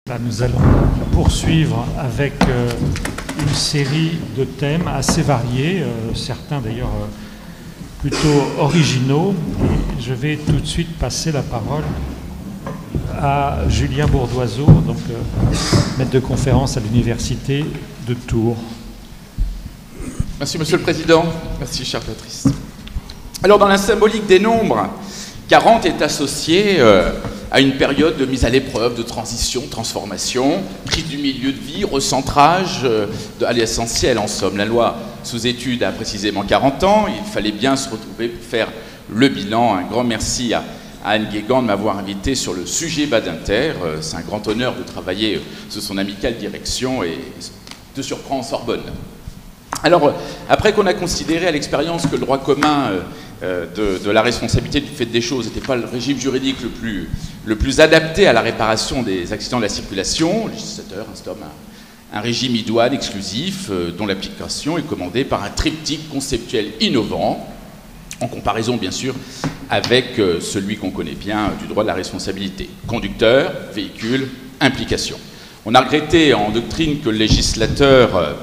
Là, nous allons poursuivre avec une série de thèmes assez variés, certains d'ailleurs plutôt originaux. Et je vais tout de suite passer la parole à Julien Bourdoiseau, donc maître de conférence à l'Université de Tours. Merci Monsieur le Président, merci chère Patrice. Alors dans la symbolique des nombres, 40 est associé à une période de mise à l'épreuve, de transition, transformation, prise du milieu de vie, recentrage à l'essentiel en somme. La loi sous étude a précisément 40 ans, il fallait bien se retrouver pour faire le bilan. Un grand merci à Anne Guégan de m'avoir invité sur le sujet Badinter. C'est un grand honneur de travailler sous son amicale direction et de surprendre en Sorbonne. Alors, après qu'on a considéré à l'expérience que le droit commun de la responsabilité du fait des choses n'était pas le régime juridique le plus adapté à la réparation des accidents de la circulation, le législateur instaure un régime idoine exclusif dont l'application est commandée par un triptyque conceptuel innovant, en comparaison bien sûr avec celui qu'on connaît bien du droit de la responsabilité. Conducteur, véhicule, implication. On a regretté en doctrine que le législateur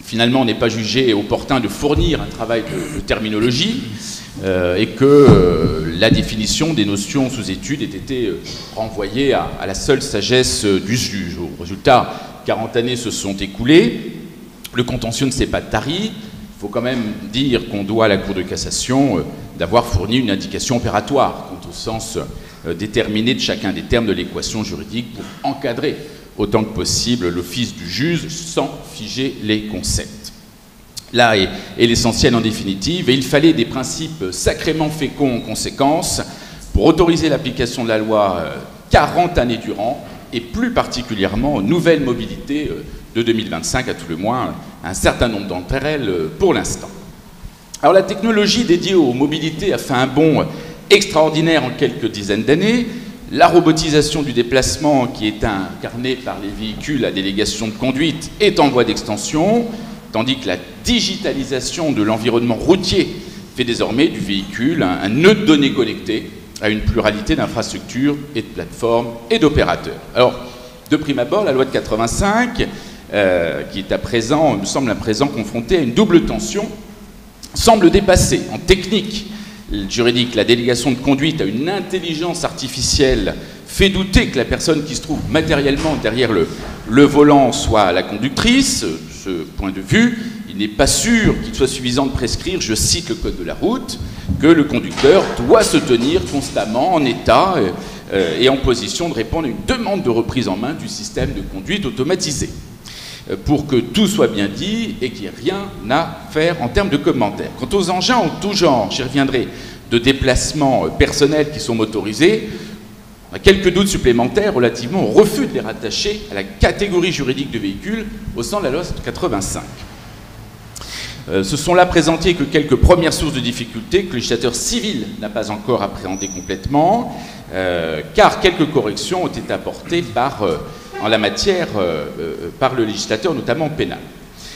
finalement n'est pas jugé opportun de fournir un travail de terminologie et que la définition des notions sous étude ait été renvoyée à la seule sagesse du juge. Au résultat, 40 années se sont écoulées, le contentieux ne s'est pas tari. Il faut quand même dire qu'on doit à la Cour de cassation d'avoir fourni une indication opératoire quant au sens déterminé de chacun des termes de l'équation juridique pour encadrer autant que possible l'office du juge sans figer les concepts. Là est l'essentiel en définitive, et il fallait des principes sacrément féconds en conséquence pour autoriser l'application de la loi 40 années durant, et plus particulièrement aux nouvelles mobilités de 2025, à tout le moins un certain nombre d'entre elles pour l'instant. Alors la technologie dédiée aux mobilités a fait un bond extraordinaire en quelques dizaines d'années. La robotisation du déplacement, qui est incarnée par les véhicules à délégation de conduite, est en voie d'extension, tandis que la digitalisation de l'environnement routier fait désormais du véhicule un nœud de données connectées à une pluralité d'infrastructures et de plateformes et d'opérateurs. Alors, de prime abord, la loi de 85, qui est à présent, me semble à présent confrontée à une double tension, semble dépasser en technique juridique la délégation de conduite à une intelligence artificielle fait douter que la personne qui se trouve matériellement derrière le volant soit la conductrice. De ce point de vue, il n'est pas sûr qu'il soit suffisant de prescrire, je cite le code de la route, que le conducteur doit se tenir constamment en état et en position de répondre à une demande de reprise en main du système de conduite automatisé. Pour que tout soit bien dit et qu'il n'y ait rien à faire en termes de commentaires. Quant aux engins en tout genre, j'y reviendrai, de déplacement personnel qui sont motorisés, on a quelques doutes supplémentaires relativement au refus de les rattacher à la catégorie juridique de véhicules au sens de la loi 85. Ce sont là présentées que quelques premières sources de difficultés que le législateur civil n'a pas encore appréhendées complètement, car quelques corrections ont été apportées en la matière par le législateur, notamment pénal.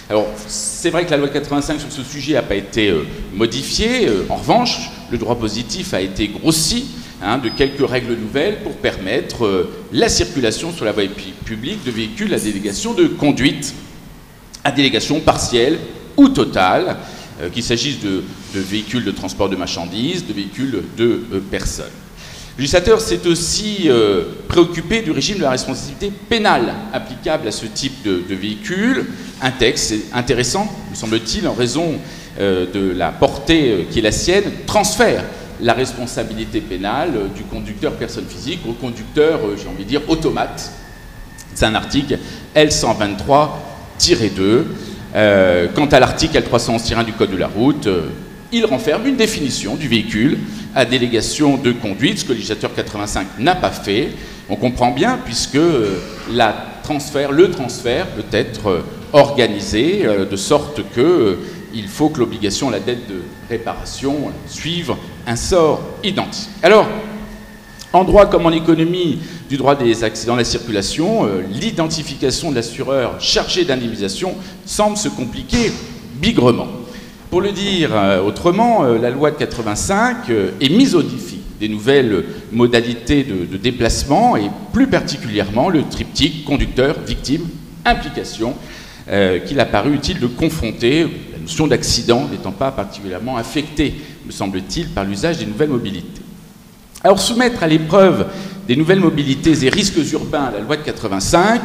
Alors, c'est vrai que la loi de 85 sur ce sujet n'a pas été modifiée. En revanche, le droit positif a été grossi de quelques règles nouvelles pour permettre la circulation sur la voie publique de véhicules à délégation de conduite, à délégation partielle ou totale, qu'il s'agisse de véhicules de transport de marchandises, de véhicules de personnes. Le législateur s'est aussi préoccupé du régime de la responsabilité pénale applicable à ce type de véhicule. Un texte intéressant, me semble-t-il, en raison de la portée qui est la sienne, transfère la responsabilité pénale du conducteur personne physique au conducteur, j'ai envie de dire, automate. C'est un article L123-2. Quant à l'article L311-1 du Code de la route, il renferme une définition du véhicule à délégation de conduite, ce que le législateur 85 n'a pas fait. On comprend bien, puisque le transfert peut être organisé de sorte qu'il faut que l'obligation à la dette de réparation suive un sort identique. Alors, en droit comme en économie du droit des accidents de la circulation, l'identification de l'assureur chargé d'indemnisation semble se compliquer bigrement. Pour le dire autrement, la loi de 85 est mise au défi des nouvelles modalités de déplacement et plus particulièrement le triptyque conducteur, victime, implication qu'il a paru utile de confronter, la notion d'accident n'étant pas particulièrement affectée, me semble-t-il, par l'usage des nouvelles mobilités. Alors soumettre à l'épreuve des nouvelles mobilités et risques urbains à la loi de 85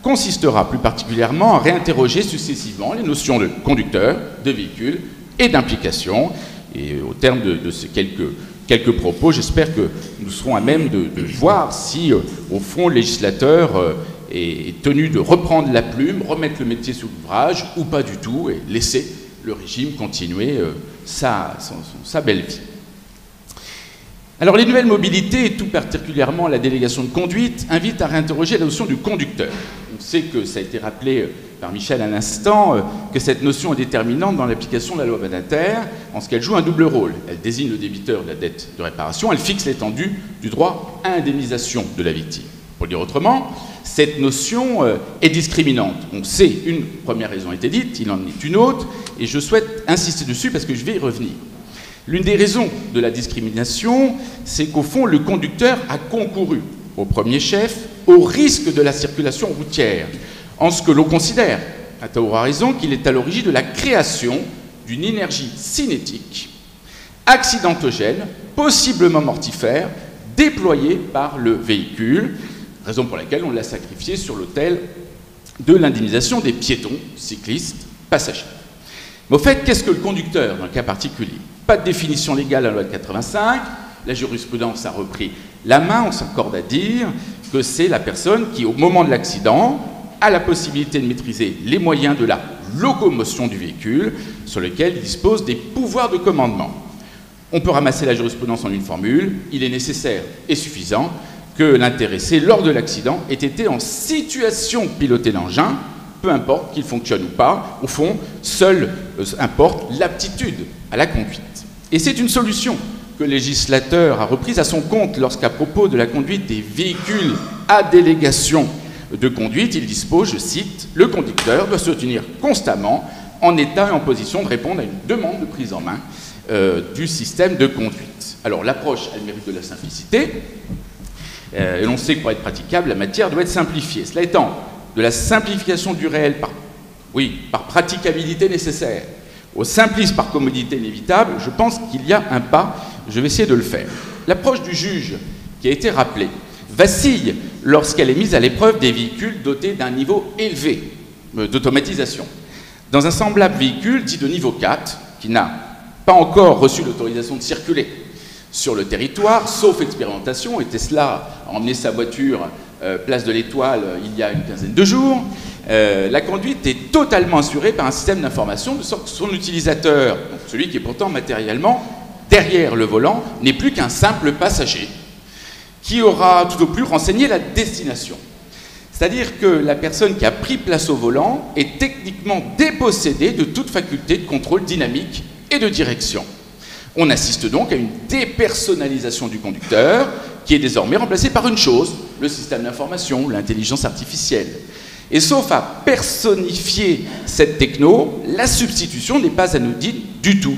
consistera plus particulièrement à réinterroger successivement les notions de conducteur, de véhicule et d'implication. Et au terme de ces quelques propos, j'espère que nous serons à même de voir si, au fond, le législateur est tenu de reprendre la plume, remettre le métier sous l'ouvrage, ou pas du tout, et laisser le régime continuer sa belle vie. Alors les nouvelles mobilités, et tout particulièrement la délégation de conduite, invitent à réinterroger la notion du conducteur. On sait que ça a été rappelé par Michel à l'instant, que cette notion est déterminante dans l'application de la loi Badinter, en ce qu'elle joue un double rôle. Elle désigne le débiteur de la dette de réparation, elle fixe l'étendue du droit à indemnisation de la victime. Pour le dire autrement, cette notion est discriminante. On sait, une première raison a été dite, il en est une autre, et je souhaite insister dessus parce que je vais y revenir. L'une des raisons de la discrimination, c'est qu'au fond, le conducteur a concouru, au premier chef, au risque de la circulation routière, en ce que l'on considère, à tort ou à raison, qu'il est à l'origine de la création d'une énergie cinétique, accidentogène, possiblement mortifère, déployée par le véhicule, raison pour laquelle on l'a sacrifié sur l'autel de l'indemnisation des piétons, cyclistes, passagers. Mais au fait, qu'est-ce que le conducteur dans le cas particulier? Pas de définition légale à la loi de 85, la jurisprudence a repris la main, on s'accorde à dire que c'est la personne qui, au moment de l'accident, a la possibilité de maîtriser les moyens de la locomotion du véhicule sur lequel il dispose des pouvoirs de commandement. On peut ramasser la jurisprudence en une formule, il est nécessaire et suffisant que l'intéressé, lors de l'accident, ait été en situation de piloter l'engin, peu importe qu'il fonctionne ou pas, au fond, seul importe l'aptitude à la conduite. Et c'est une solution que le législateur a reprise à son compte lorsqu'à propos de la conduite des véhicules à délégation de conduite, il dispose, je cite, « Le conducteur doit se tenir constamment en état et en position de répondre à une demande de prise en main du système de conduite. » Alors l'approche a le mérite de la simplicité, et l'on sait que pour être praticable, la matière doit être simplifiée. Cela étant, de la simplification du réel par praticabilité nécessaire, au simpliste par commodité inévitable, je pense qu'il y a un pas, je vais essayer de le faire. L'approche du juge, qui a été rappelée, vacille lorsqu'elle est mise à l'épreuve des véhicules dotés d'un niveau élevé d'automatisation. Dans un semblable véhicule dit de niveau 4, qui n'a pas encore reçu l'autorisation de circuler sur le territoire, sauf expérimentation, et Tesla a emmené sa voiture place de l'Étoile il y a une quinzaine de jours, la conduite est totalement assurée par un système d'information, de sorte que son utilisateur, donc celui qui est pourtant matériellement derrière le volant, n'est plus qu'un simple passager qui aura tout au plus renseigné la destination. C'est-à-dire que la personne qui a pris place au volant est techniquement dépossédée de toute faculté de contrôle dynamique et de direction. On assiste donc à une dépersonnalisation du conducteur qui est désormais remplacée par une chose, le système d'information, l'intelligence artificielle. Et sauf à personnifier cette techno, la substitution n'est pas anodine du tout.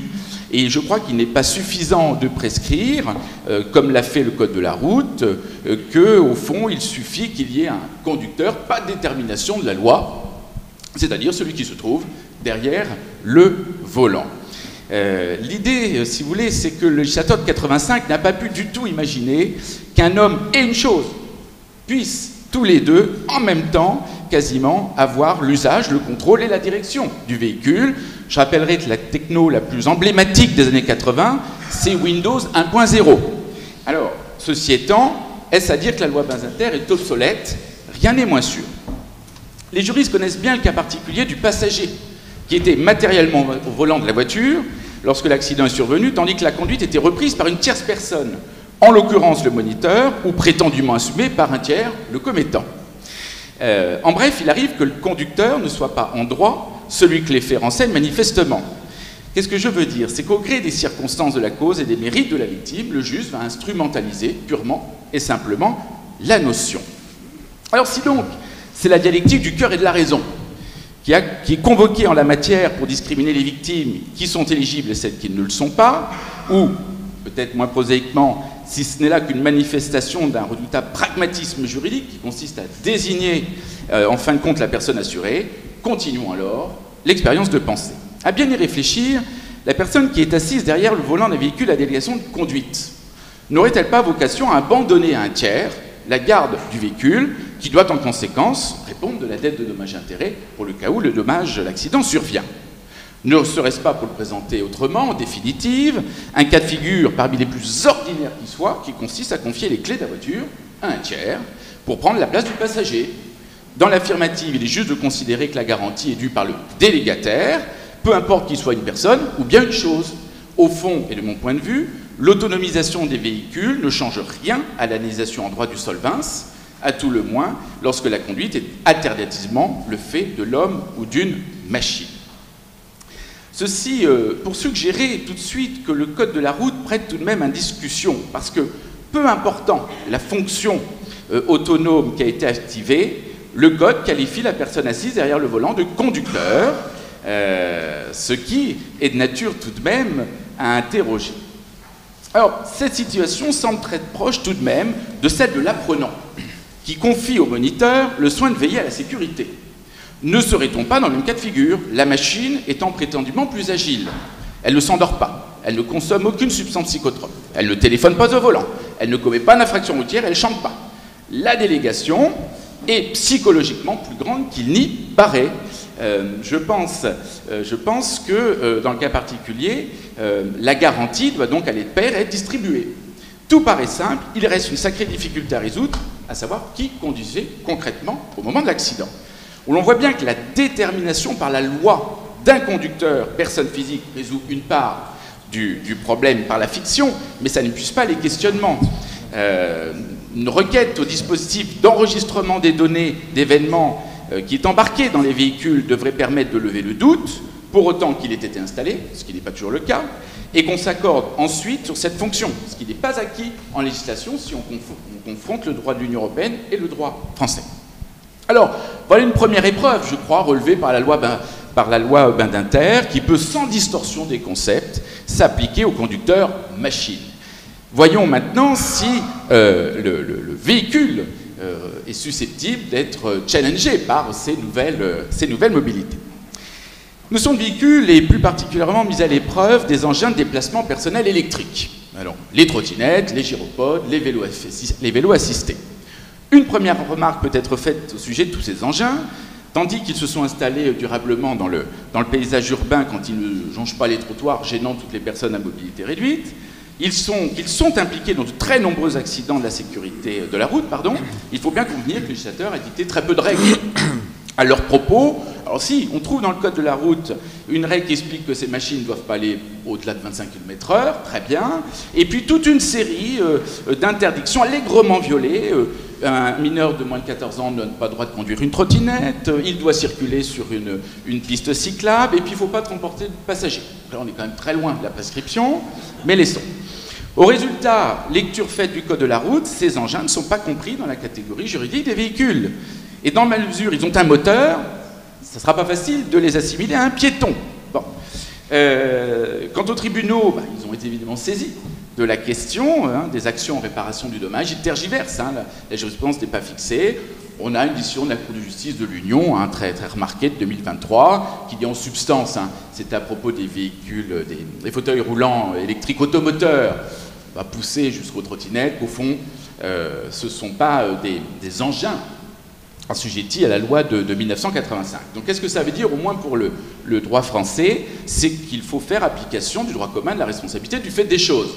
Et je crois qu'il n'est pas suffisant de prescrire, comme l'a fait le Code de la route, qu'au fond, il suffit qu'il y ait un conducteur, pas de détermination de la loi, c'est-à-dire celui qui se trouve derrière le volant. L'idée, si vous voulez, c'est que le législateur de 85 n'a pas pu du tout imaginer qu'un homme et une chose puissent tous les deux, en même temps, quasiment, avoir l'usage, le contrôle et la direction du véhicule. Je rappellerai que la techno la plus emblématique des années 80, c'est Windows 1.0. Alors, ceci étant, est-ce à dire que la loi Badinter est obsolète? Rien n'est moins sûr. Les juristes connaissent bien le cas particulier du passager, qui était matériellement au volant de la voiture lorsque l'accident est survenu, tandis que la conduite était reprise par une tierce personne, en l'occurrence le moniteur, ou prétendument assumée par un tiers, le commettant. En bref, il arrive que le conducteur ne soit pas en droit celui que les faits renseignent manifestement. Qu'est-ce que je veux dire? C'est qu'au gré des circonstances de la cause et des mérites de la victime, le juge va instrumentaliser purement et simplement la notion. Alors si donc c'est la dialectique du cœur et de la raison qui est convoquée en la matière pour discriminer les victimes qui sont éligibles et celles qui ne le sont pas, ou, peut-être moins prosaïquement, si ce n'est là qu'une manifestation d'un redoutable pragmatisme juridique qui consiste à désigner en fin de compte la personne assurée, continuons alors l'expérience de pensée. À bien y réfléchir, la personne qui est assise derrière le volant d'un véhicule à délégation de conduite n'aurait-elle pas vocation à abandonner à un tiers la garde du véhicule qui doit en conséquence répondre de la dette de dommages-intérêts pour le cas où le dommage, l'accident survient? Ne serait-ce pas, pour le présenter autrement, en définitive, un cas de figure parmi les plus ordinaires qui soient, qui consiste à confier les clés de la voiture à un tiers pour prendre la place du passager? Dans l'affirmative, il est juste de considérer que la garantie est due par le délégataire, peu importe qu'il soit une personne ou bien une chose. Au fond, et de mon point de vue, l'autonomisation des véhicules ne change rien à l'analysation en droit du solvens, à tout le moins lorsque la conduite est alternativement le fait de l'homme ou d'une machine. Ceci pour suggérer tout de suite que le code de la route prête tout de même à discussion, parce que peu important la fonction autonome qui a été activée, le code qualifie la personne assise derrière le volant de conducteur, ce qui est de nature tout de même à interroger. Alors, cette situation semble très proche tout de même de celle de l'apprenant, qui confie au moniteur le soin de veiller à la sécurité. Ne serait-on pas dans le même cas de figure, la machine étant prétendument plus agile? Elle ne s'endort pas, elle ne consomme aucune substance psychotrope, elle ne téléphone pas au volant, elle ne commet pas d'infraction routière, elle ne chante pas. La délégation est psychologiquement plus grande qu'il n'y paraît. Je pense que dans le cas particulier, la garantie doit donc aller de pair et être distribuée. Tout paraît simple, il reste une sacrée difficulté à résoudre, à savoir qui conduisait concrètement au moment de l'accident. Où l'on voit bien que la détermination par la loi d'un conducteur, personne physique, résout une part du problème par la fiction, mais ça n'épuise pas les questionnements. Une requête au dispositif d'enregistrement des données d'événements qui est embarqué dans les véhicules devrait permettre de lever le doute, pour autant qu'il ait été installé, ce qui n'est pas toujours le cas, et qu'on s'accorde ensuite sur cette fonction, ce qui n'est pas acquis en législation si on confronte le droit de l'Union européenne et le droit français. Alors, voilà une première épreuve, je crois, relevée par la loi Badinter, qui peut, sans distorsion des concepts, s'appliquer aux conducteurs machines. Voyons maintenant si le véhicule est susceptible d'être challengé par ces nouvelles mobilités. Notion de véhicule et plus particulièrement mise à l'épreuve des engins de déplacement personnel électrique. Alors, les trottinettes, les gyropodes, les vélos assistés. Une première remarque peut être faite au sujet de tous ces engins. Tandis qu'ils se sont installés durablement dans le paysage urbain quand ils ne jonchent pas les trottoirs, gênant toutes les personnes à mobilité réduite, ils sont impliqués dans de très nombreux accidents de la sécurité de la route, il faut bien convenir que le législateur a dicté très peu de règles à leur propos. Alors si, on trouve dans le code de la route une règle qui explique que ces machines ne doivent pas aller au-delà de 25 km/h, très bien, et puis toute une série d'interdictions allègrement violées. Un mineur de moins de 14 ans n'a pas le droit de conduire une trottinette, il doit circuler sur une piste cyclable, et puis il ne faut pas transporter de passagers. Là, on est quand même très loin de la prescription, mais laissons. Au résultat, lecture faite du code de la route, ces engins ne sont pas compris dans la catégorie juridique des véhicules. Et dans la mesure où ils ont un moteur, ça ne sera pas facile de les assimiler à un piéton. Bon. Quant aux tribunaux, ils ont été évidemment saisis de la question des actions en réparation du dommage. Ils tergiversent, la jurisprudence n'est pas fixée. On a une décision de la Cour de justice de l'Union, très, très remarquée, de 2023, qui dit en substance, c'est à propos des véhicules, des fauteuils roulants électriques automoteurs, poussés jusqu'aux trottinettes, qu'au fond, ce ne sont pas des engins assujettis à la loi de 1985. Donc qu'est-ce que ça veut dire, au moins pour le droit français? C'est qu'il faut faire application du droit commun de la responsabilité du fait des choses.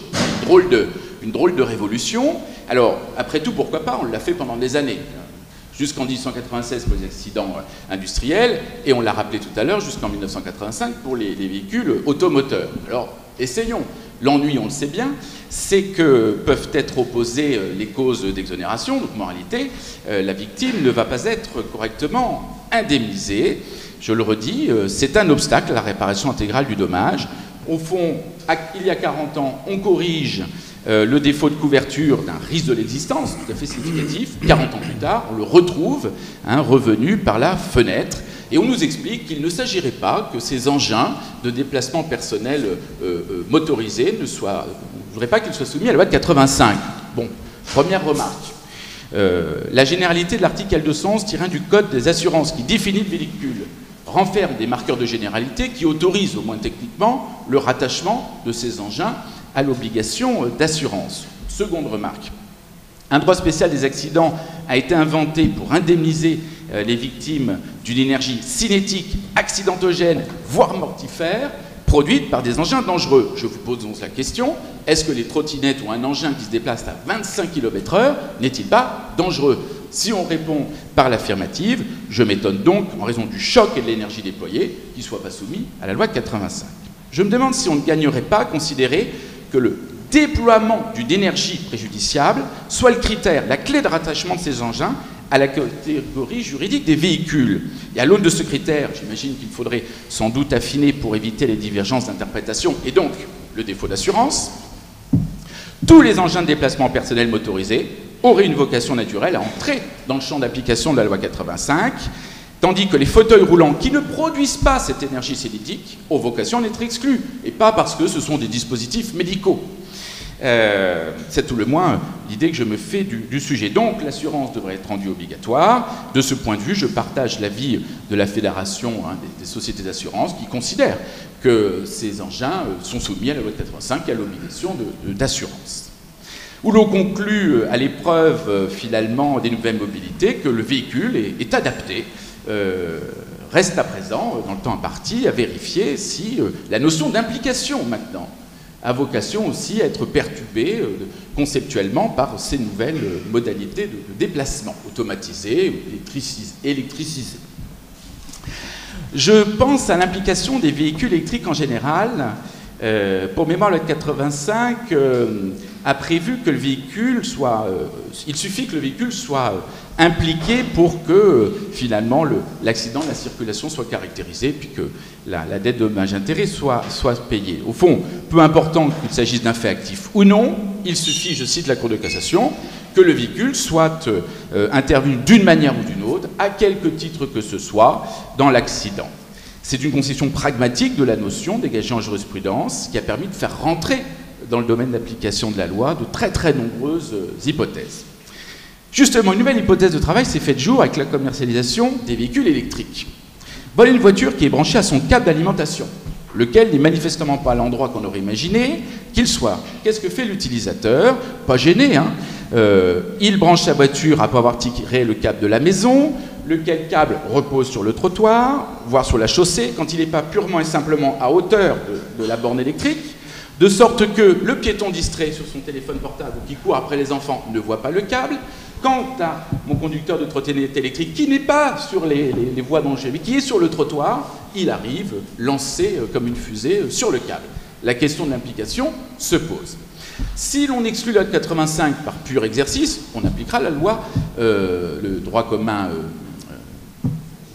Une drôle de révolution. Alors, après tout, pourquoi pas? On l'a fait pendant des années. Jusqu'en 1896 pour les accidents industriels, et on l'a rappelé tout à l'heure, jusqu'en 1985 pour les véhicules automoteurs. Alors, essayons. L'ennui, on le sait bien, c'est que peuvent être opposées les causes d'exonération. Donc, moralité, la victime ne va pas être correctement indemnisée. Je le redis, c'est un obstacle à la réparation intégrale du dommage. Au fond, il y a 40 ans, on corrige le défaut de couverture d'un risque de l'existence, tout à fait significatif. 40 ans plus tard, on le retrouve, revenu par la fenêtre. Et on nous explique qu'il ne s'agirait pas que ces engins de déplacement personnel motorisés ne soient ne voudrais pas qu'il soit soumis à la loi de 85. Bon, première remarque. La généralité de l'article L211-1 du Code des assurances qui définit le véhicule renferme des marqueurs de généralité qui autorisent, au moins techniquement, le rattachement de ces engins à l'obligation d'assurance. Seconde remarque. Un droit spécial des accidents a été inventé pour indemniser les victimes d'une énergie cinétique, accidentogène, voire mortifère, produite par des engins dangereux. Je vous pose donc la question, est-ce que les trottinettes ou un engin qui se déplace à 25 km/h n'est-il pas dangereux? Si on répond par l'affirmative, je m'étonne donc, en raison du choc et de l'énergie déployée, qu'il ne soit pas soumis à la loi de 85. Je me demande si on ne gagnerait pas à considérer que le déploiement d'une énergie préjudiciable soit le critère, la clé de rattachement de ces engins à la catégorie juridique des véhicules. Et à l'aune de ce critère, j'imagine qu'il faudrait sans doute affiner pour éviter les divergences d'interprétation et donc le défaut d'assurance. Tous les engins de déplacement personnel motorisés auraient une vocation naturelle à entrer dans le champ d'application de la loi 85, tandis que les fauteuils roulants qui ne produisent pas cette énergie cinétique ont vocation à être exclus, et pas parce que ce sont des dispositifs médicaux. C'est tout le moins l'idée que je me fais du sujet. Donc l'assurance devrait être rendue obligatoire. De ce point de vue, je partage l'avis de la Fédération des sociétés d'assurance qui considère que ces engins sont soumis à la loi de 85 et à l'obligation d'assurance. Où l'on conclut à l'épreuve finalement des nouvelles mobilités que le véhicule est adapté. Reste à présent, dans le temps imparti, à vérifier si la notion d'implication maintenant a vocation aussi à être perturbée conceptuellement par ces nouvelles modalités de déplacement, automatisées, électricisées. Je pense à l'implication des véhicules électriques en général. Pour mémoire, la loi de 85 a prévu que le véhicule soit... il suffit que le véhicule soit impliqué pour que, finalement, l'accident de la circulation soit caractérisé, puis que la dette de dommages-intérêts soit payée. Au fond, peu important qu'il s'agisse d'un fait actif ou non, il suffit, je cite la Cour de cassation, que le véhicule soit intervenu d'une manière ou d'une autre, à quelque titre que ce soit, dans l'accident. C'est une conception pragmatique de la notion dégagée en jurisprudence qui a permis de faire rentrer dans le domaine d'application de la loi de très très nombreuses hypothèses. Justement, une nouvelle hypothèse de travail s'est faite jour avec la commercialisation des véhicules électriques. Voilà une voiture qui est branchée à son câble d'alimentation, lequel n'est manifestement pas à l'endroit qu'on aurait imaginé qu'il soit. Qu'est-ce que fait l'utilisateur? Pas gêné, hein. Il branche sa voiture après avoir tiré le câble de la maison, lequel câble repose sur le trottoir, voire sur la chaussée, quand il n'est pas purement et simplement à hauteur de la borne électrique, de sorte que le piéton distrait sur son téléphone portable ou qui court après les enfants ne voit pas le câble. Quant à mon conducteur de trottinette électrique qui n'est pas sur les voies dangereuses, mais qui est sur le trottoir, il arrive lancé comme une fusée sur le câble. La question de l'implication se pose. Si l'on exclut la loi de 85 par pur exercice, on appliquera la loi, le droit commun,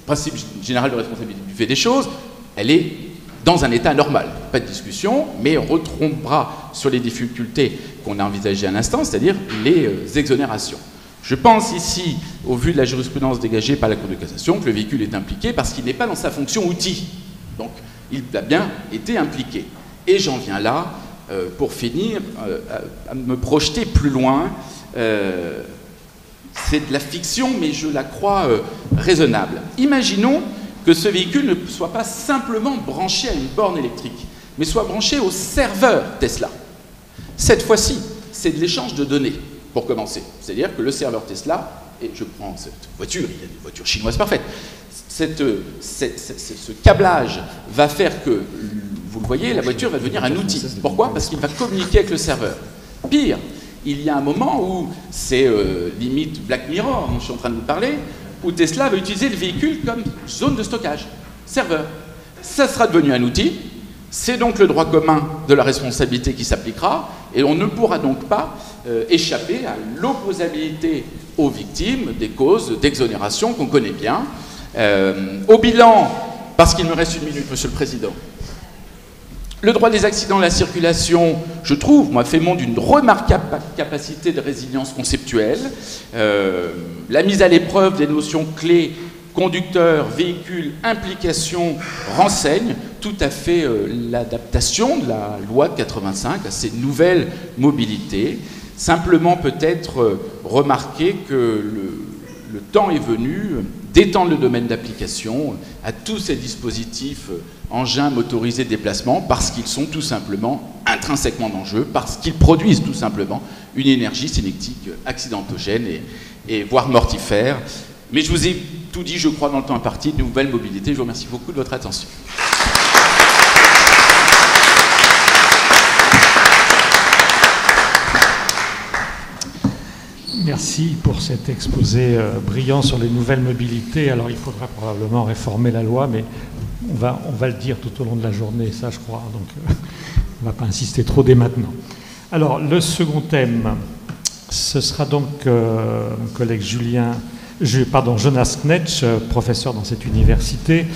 principe général de responsabilité du fait des choses, elle est dans un état normal. Pas de discussion, mais on retombera sur les difficultés qu'on a envisagées à l'instant, c'est-à-dire les exonérations. Je pense ici, au vu de la jurisprudence dégagée par la Cour de cassation, que le véhicule est impliqué parce qu'il n'est pas dans sa fonction outil. Donc, il a bien été impliqué. Et j'en viens là, pour finir, à me projeter plus loin. C'est de la fiction, mais je la crois raisonnable. Imaginons que ce véhicule ne soit pas simplement branché à une borne électrique, mais soit branché au serveur Tesla. Cette fois-ci, c'est de l'échange de données. Pour commencer, c'est-à-dire que le serveur Tesla, et je prends cette voiture, il y a des voitures chinoises parfaites, ce câblage va faire que, vous le voyez, la voiture va devenir un outil. Pourquoi? Parce qu'il va communiquer avec le serveur. Pire, il y a un moment où c'est limite Black Mirror, dont je suis en train de vous parler, où Tesla va utiliser le véhicule comme zone de stockage, serveur. Ça sera devenu un outil. C'est donc le droit commun de la responsabilité qui s'appliquera et on ne pourra donc pas échapper à l'opposabilité aux victimes des causes d'exonération qu'on connaît bien. Au bilan, parce qu'il me reste une minute, Monsieur le Président, le droit des accidents de la circulation, je trouve, moi, fait montre d'une remarquable capacité de résilience conceptuelle. La mise à l'épreuve des notions clés conducteurs, véhicules, implications, renseignes tout à fait l'adaptation de la loi de 85 à ces nouvelles mobilités. Simplement peut-être remarquer que le temps est venu d'étendre le domaine d'application à tous ces dispositifs engins motorisés de déplacement parce qu'ils sont tout simplement intrinsèquement dangereux, parce qu'ils produisent tout simplement une énergie cinétique accidentogène et voire mortifère. Mais je vous ai tout dit, je crois, dans le temps imparti, de nouvelles mobilités. Je vous remercie beaucoup de votre attention. Merci pour cet exposé brillant sur les nouvelles mobilités. Alors il faudra probablement réformer la loi, mais on va le dire tout au long de la journée, ça je crois, donc on ne va pas insister trop dès maintenant. Alors le second thème, ce sera donc mon collègue Jonas Knetsch, professeur dans cette université,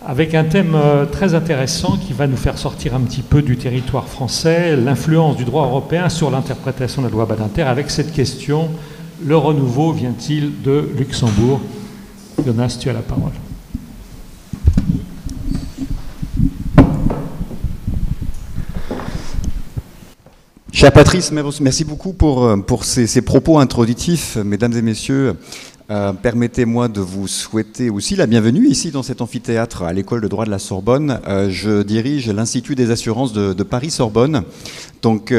avec un thème très intéressant qui va nous faire sortir un petit peu du territoire français, l'influence du droit européen sur l'interprétation de la loi Badinter, avec cette question, le renouveau vient-il de Luxembourg? Jonas, tu as la parole. Cher Patrice, merci beaucoup pour ces propos introductifs, mesdames et messieurs. Permettez-moi de vous souhaiter aussi la bienvenue ici dans cet amphithéâtre à l'école de droit de la Sorbonne. Je dirige l'Institut des assurances de Paris-Sorbonne. Donc,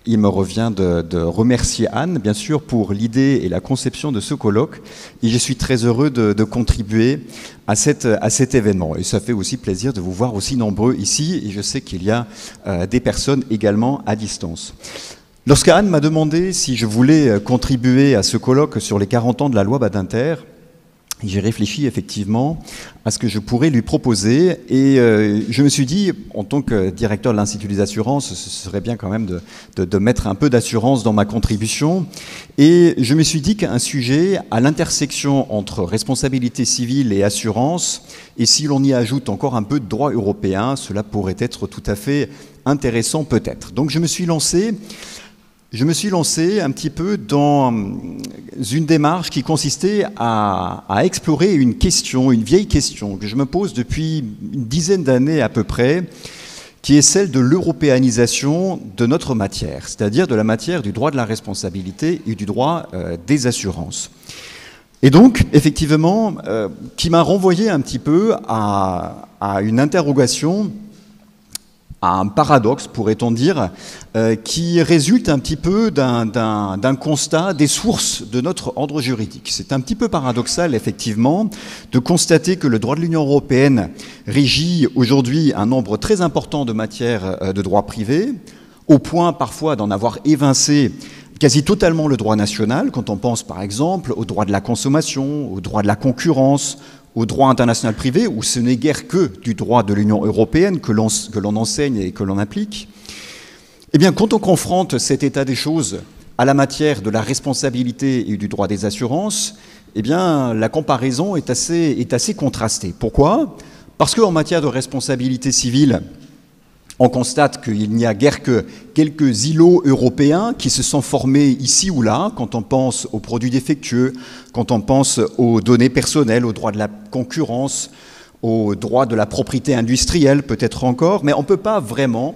il me revient de remercier Anne, bien sûr, pour l'idée et la conception de ce colloque. Et je suis très heureux de contribuer à cet événement. Et ça fait aussi plaisir de vous voir aussi nombreux ici. Et je sais qu'il y a des personnes également à distance. Lorsque Anne m'a demandé si je voulais contribuer à ce colloque sur les 40 ans de la loi Badinter, j'ai réfléchi effectivement à ce que je pourrais lui proposer et je me suis dit, en tant que directeur de l'Institut des assurances, ce serait bien quand même de mettre un peu d'assurance dans ma contribution. Et je me suis dit qu'un sujet à l'intersection entre responsabilité civile et assurance, et si l'on y ajoute encore un peu de droit européen, cela pourrait être tout à fait intéressant peut-être. Donc je me suis lancé un petit peu dans une démarche qui consistait à explorer une vieille question que je me pose depuis une dizaine d'années à peu près, qui est celle de l'européanisation de notre matière, c'est-à-dire de la matière du droit de la responsabilité et du droit des assurances. Et donc, effectivement, qui m'a renvoyé un petit peu à une interrogation, à un paradoxe, pourrait-on dire, qui résulte un petit peu d'un constat des sources de notre ordre juridique. C'est un petit peu paradoxal, effectivement, de constater que le droit de l'Union européenne régit aujourd'hui un nombre très important de matières de droit privé, au point parfois d'en avoir évincé quasi totalement le droit national, quand on pense par exemple au droit de la consommation, au droit de la concurrence, au droit international privé, où ce n'est guère que du droit de l'Union européenne que l'on enseigne et que l'on applique. Eh bien, quand on confronte cet état des choses à la matière de la responsabilité et du droit des assurances, eh bien, la comparaison est assez contrastée. Pourquoi ? Parce qu'en matière de responsabilité civile, on constate qu'il n'y a guère que quelques îlots européens qui se sont formés ici ou là, quand on pense aux produits défectueux, quand on pense aux données personnelles, aux droits de la concurrence, aux droits de la propriété industrielle peut-être encore, mais on ne peut pas vraiment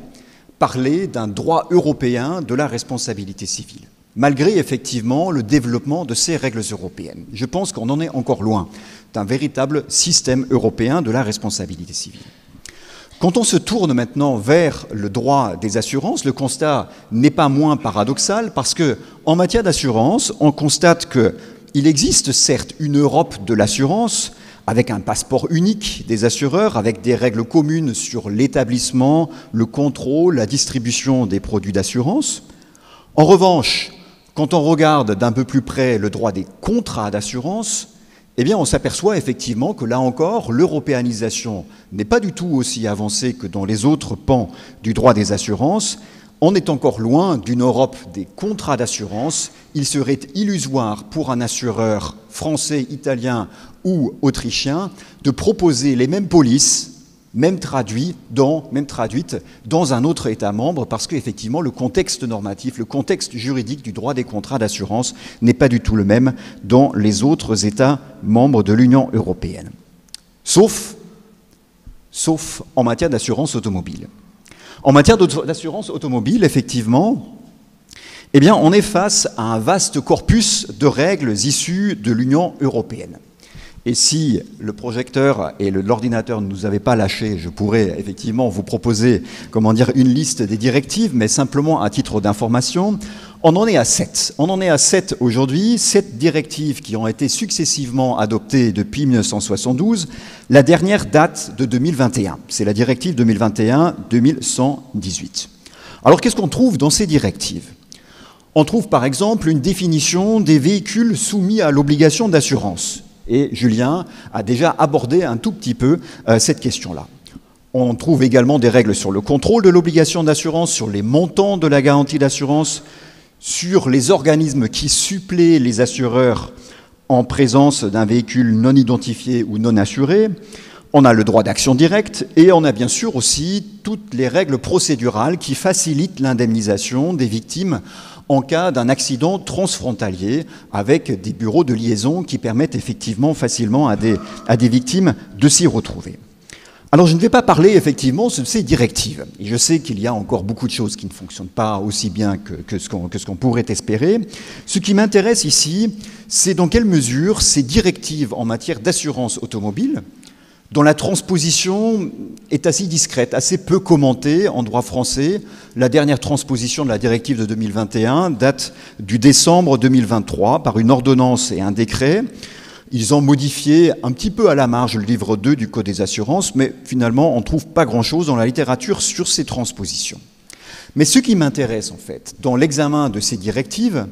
parler d'un droit européen de la responsabilité civile, malgré effectivement le développement de ces règles européennes. Je pense qu'on en est encore loin d'un véritable système européen de la responsabilité civile. Quand on se tourne maintenant vers le droit des assurances, le constat n'est pas moins paradoxal parce que, en matière d'assurance, on constate qu'il existe certes une Europe de l'assurance avec un passeport unique des assureurs, avec des règles communes sur l'établissement, le contrôle, la distribution des produits d'assurance. En revanche, quand on regarde d'un peu plus près le droit des contrats d'assurance, eh bien, on s'aperçoit effectivement que là encore, l'européanisation n'est pas du tout aussi avancée que dans les autres pans du droit des assurances. On est encore loin d'une Europe des contrats d'assurance. Il serait illusoire pour un assureur français, italien ou autrichien de proposer les mêmes polices même traduite dans un autre État membre, parce qu'effectivement, le contexte normatif, le contexte juridique du droit des contrats d'assurance n'est pas du tout le même dans les autres États membres de l'Union européenne. Sauf en matière d'assurance automobile. En matière d'assurance automobile, effectivement, eh bien, on est face à un vaste corpus de règles issues de l'Union européenne. Et si le projecteur et l'ordinateur ne nous avaient pas lâchés, je pourrais effectivement vous proposer, une liste des directives, mais simplement à titre d'information. On en est à 7. On en est à 7 aujourd'hui, 7 directives qui ont été successivement adoptées depuis 1972. La dernière date de 2021. C'est la directive 2021-2118. Alors, qu'est-ce qu'on trouve dans ces directives ? On trouve par exemple une définition des véhicules soumis à l'obligation d'assurance. Et Julien a déjà abordé un tout petit peu cette question-là. On trouve également des règles sur le contrôle de l'obligation d'assurance, sur les montants de la garantie d'assurance, sur les organismes qui suppléent les assureurs en présence d'un véhicule non identifié ou non assuré. On a le droit d'action directe et on a bien sûr aussi toutes les règles procédurales qui facilitent l'indemnisation des victimes en cas d'un accident transfrontalier avec des bureaux de liaison qui permettent effectivement facilement à des victimes de s'y retrouver. Alors je ne vais pas parler effectivement de ces directives. Et je sais qu'il y a encore beaucoup de choses qui ne fonctionnent pas aussi bien que ce qu'on pourrait espérer. Ce qui m'intéresse ici, c'est dans quelle mesure ces directives en matière d'assurance automobile, dont la transposition est assez discrète, assez peu commentée en droit français. La dernière transposition de la directive de 2021 date du décembre 2023 par une ordonnance et un décret. Ils ont modifié un petit peu à la marge le livre 2 du Code des assurances, mais finalement, on ne trouve pas grand-chose dans la littérature sur ces transpositions. Mais ce qui m'intéresse, en fait, dans l'examen de ces directives,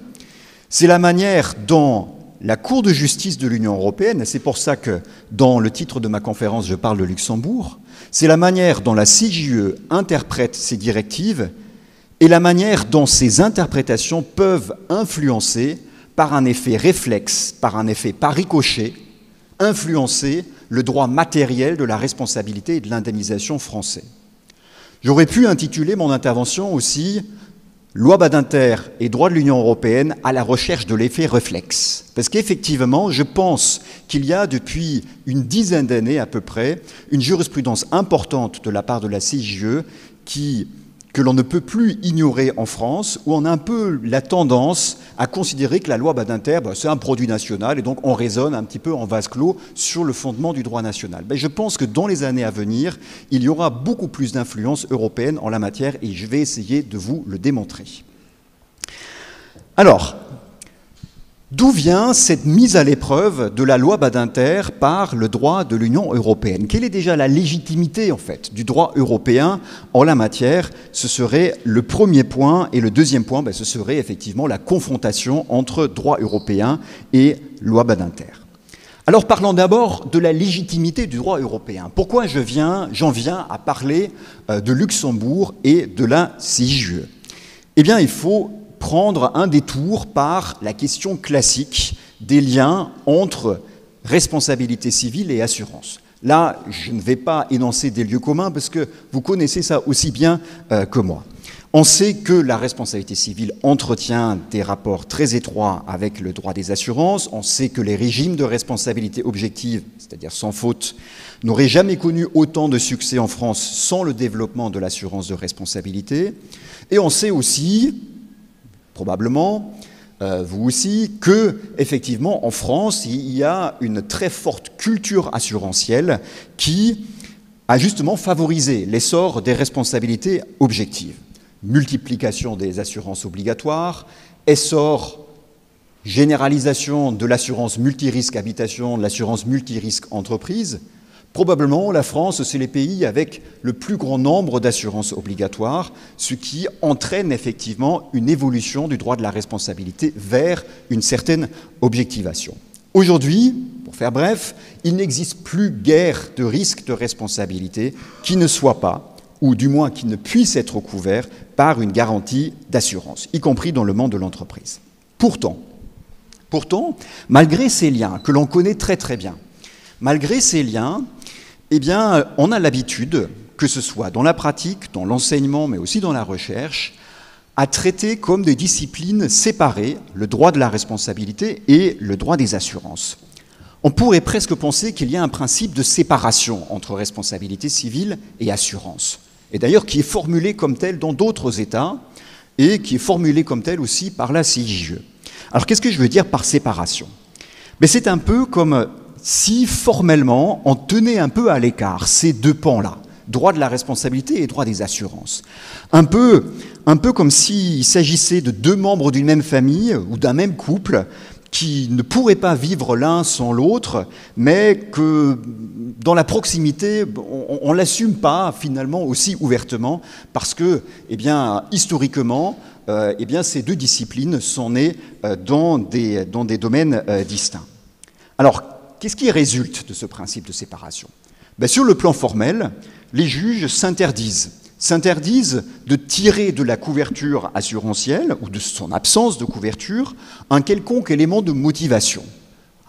c'est la manière dont la Cour de justice de l'Union européenne, et c'est pour ça que dans le titre de ma conférence, je parle de Luxembourg, c'est la manière dont la CJUE interprète ces directives et la manière dont ces interprétations peuvent influencer, par un effet réflexe, par un effet par ricochet, influencer le droit matériel de la responsabilité et de l'indemnisation français. J'aurais pu intituler mon intervention aussi « Loi Badinter et droit de l'Union européenne à la recherche de l'effet réflexe ». Parce qu'effectivement, je pense qu'il y a depuis une dizaine d'années à peu près une jurisprudence importante de la part de la CJUE que l'on ne peut plus ignorer en France, où on a un peu la tendance à considérer que la loi Badinter, c'est un produit national, et donc on raisonne un petit peu en vase clos sur le fondement du droit national. Je pense que dans les années à venir, il y aura beaucoup plus d'influence européenne en la matière, et je vais essayer de vous le démontrer. Alors, d'où vient cette mise à l'épreuve de la loi Badinter par le droit de l'Union européenne? Quelle est déjà la légitimité, en fait, du droit européen en la matière? Ce serait le premier point. Et le deuxième point, ce serait effectivement la confrontation entre droit européen et loi Badinter. Alors, parlons d'abord de la légitimité du droit européen. Pourquoi j'en viens à parler de Luxembourg et de la CJUE? Eh bien, il faut prendre un détour par la question classique des liens entre responsabilité civile et assurance. Là, je ne vais pas énoncer des lieux communs parce que vous connaissez ça aussi bien que moi. On sait que la responsabilité civile entretient des rapports très étroits avec le droit des assurances. On sait que les régimes de responsabilité objective, c'est-à-dire sans faute, n'auraient jamais connu autant de succès en France sans le développement de l'assurance de responsabilité. Et on sait aussi, probablement, vous aussi, que, effectivement, en France, il y a une très forte culture assurantielle qui a justement favorisé l'essor des responsabilités objectives. Multiplication des assurances obligatoires, essor, généralisation de l'assurance multirisque habitation, de l'assurance multirisque entreprise. Probablement, la France, c'est les pays avec le plus grand nombre d'assurances obligatoires, ce qui entraîne effectivement une évolution du droit de la responsabilité vers une certaine objectivation. Aujourd'hui, pour faire bref, il n'existe plus guère de risque de responsabilité qui ne soit pas, ou du moins qui ne puisse être couvert par une garantie d'assurance, y compris dans le monde de l'entreprise. Pourtant, malgré ces liens que l'on connaît très très bien, malgré ces liens, eh bien, on a l'habitude, que ce soit dans la pratique, dans l'enseignement, mais aussi dans la recherche, à traiter comme des disciplines séparées le droit de la responsabilité et le droit des assurances. On pourrait presque penser qu'il y a un principe de séparation entre responsabilité civile et assurance, et d'ailleurs qui est formulé comme tel dans d'autres États, et qui est formulé comme tel aussi par la CJUE. Alors qu'est-ce que je veux dire par séparation? Mais c'est un peu comme si formellement on tenait un peu à l'écart ces deux pans-là, droit de la responsabilité et droit des assurances. Un peu comme s'il s'agissait de deux membres d'une même famille ou d'un même couple qui ne pourraient pas vivre l'un sans l'autre, mais que dans la proximité, on ne l'assume pas finalement aussi ouvertement, parce que, eh bien, historiquement, eh bien, ces deux disciplines sont nées dans des domaines distincts. Alors, qu'est-ce qui résulte de ce principe de séparation? Ben, sur le plan formel, les juges s'interdisent de tirer de la couverture assurantielle, ou de son absence de couverture, un quelconque élément de motivation.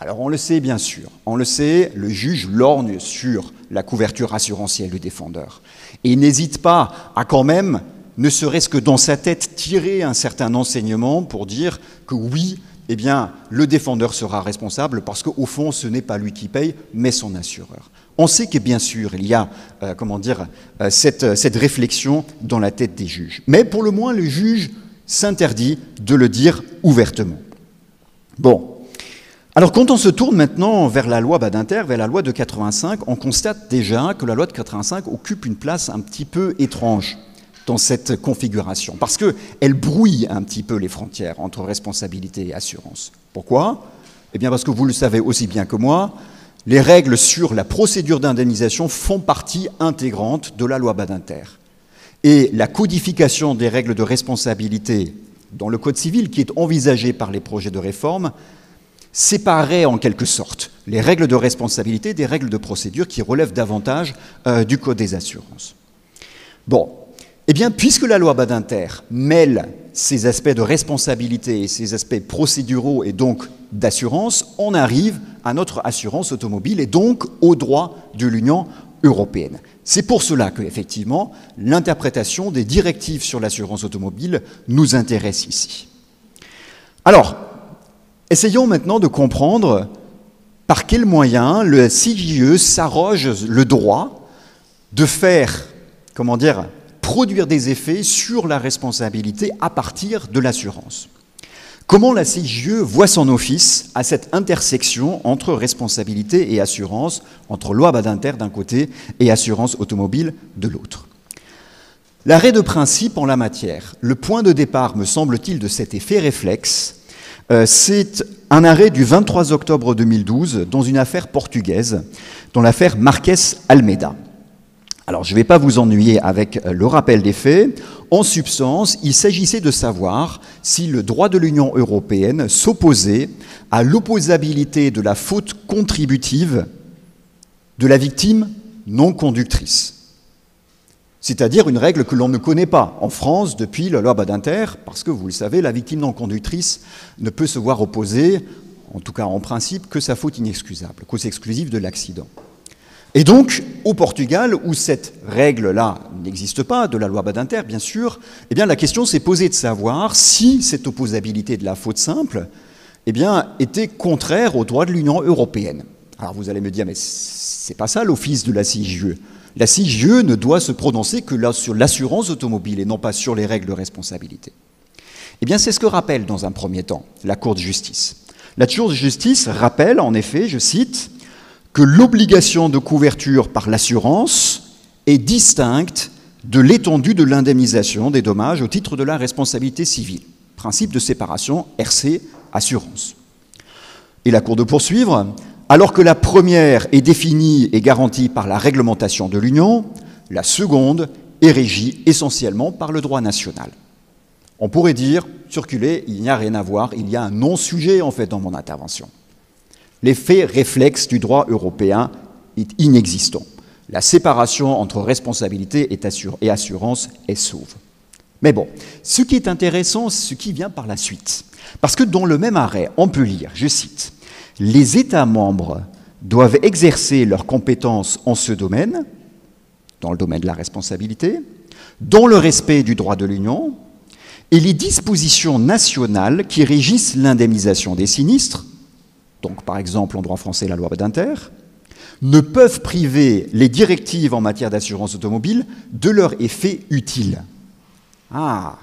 Alors on le sait bien sûr, on le sait, le juge lorgne sur la couverture assurantielle du défendeur. Et il n'hésite pas à quand même, ne serait-ce que dans sa tête, tirer un certain enseignement pour dire que oui, eh bien, le défendeur sera responsable parce qu'au fond, ce n'est pas lui qui paye, mais son assureur. On sait que bien sûr, il y a cette réflexion dans la tête des juges. Mais pour le moins, le juge s'interdit de le dire ouvertement. Bon. Alors quand on se tourne maintenant vers la loi Badinter, vers la loi de 85, on constate déjà que la loi de 85 occupe une place un petit peu étrange dans cette configuration, parce qu'elle brouille un petit peu les frontières entre responsabilité et assurance. Pourquoi? Eh bien parce que vous le savez aussi bien que moi, les règles sur la procédure d'indemnisation font partie intégrante de la loi Badinter. Et la codification des règles de responsabilité dans le Code civil, qui est envisagée par les projets de réforme, séparait en quelque sorte les règles de responsabilité des règles de procédure qui relèvent davantage du Code des assurances. Bon. Eh bien, puisque la loi Badinter mêle ces aspects de responsabilité et ces aspects procéduraux et donc d'assurance, on arrive à notre assurance automobile et donc au droit de l'Union européenne. C'est pour cela qu'effectivement, l'interprétation des directives sur l'assurance automobile nous intéresse ici. Alors, essayons maintenant de comprendre par quels moyens le CJUE s'arroge le droit de faire, produire des effets sur la responsabilité à partir de l'assurance. Comment la CJUE voit son office à cette intersection entre responsabilité et assurance, entre loi Badinter d'un côté et assurance automobile de l'autre? L'arrêt de principe en la matière, le point de départ, me semble-t-il, de cet effet réflexe, c'est un arrêt du 23 octobre 2012 dans une affaire portugaise, dans l'affaire Marques-Almeida. Alors, je ne vais pas vous ennuyer avec le rappel des faits. En substance, il s'agissait de savoir si le droit de l'Union européenne s'opposait à l'opposabilité de la faute contributive de la victime non conductrice. C'est-à-dire une règle que l'on ne connaît pas en France depuis la loi Badinter, parce que, vous le savez, la victime non conductrice ne peut se voir opposer, en tout cas en principe, que sa faute inexcusable, cause exclusive de l'accident. Et donc, au Portugal, où cette règle-là n'existe pas, de la loi Badinter, bien sûr, eh bien, la question s'est posée de savoir si cette opposabilité de la faute simple eh bien, était contraire au droit de l'Union européenne. Alors vous allez me dire, mais c'est pas ça l'office de la CJUE. La CJUE ne doit se prononcer que sur l'assurance automobile et non pas sur les règles de responsabilité. Eh bien, c'est ce que rappelle dans un premier temps la Cour de justice. La Cour de justice rappelle, en effet, je cite, que l'obligation de couverture par l'assurance est distincte de l'étendue de l'indemnisation des dommages au titre de la responsabilité civile. Principe de séparation RC assurance. Et la Cour de poursuivre, alors que la première est définie et garantie par la réglementation de l'Union, la seconde est régie essentiellement par le droit national. On pourrait dire, circuler, il n'y a rien à voir, il y a un non-sujet en fait dans mon intervention. L'effet réflexe du droit européen est inexistant. La séparation entre responsabilité et assurance est sauve. Mais bon, ce qui est intéressant, c'est ce qui vient par la suite. Parce que dans le même arrêt, on peut lire, je cite, « Les États membres doivent exercer leurs compétences en ce domaine, dans le domaine de la responsabilité, dans le respect du droit de l'Union, et les dispositions nationales qui régissent l'indemnisation des sinistres, donc par exemple en droit français la loi Badinter, ne peuvent priver les directives en matière d'assurance automobile de leur effet utile. Ah,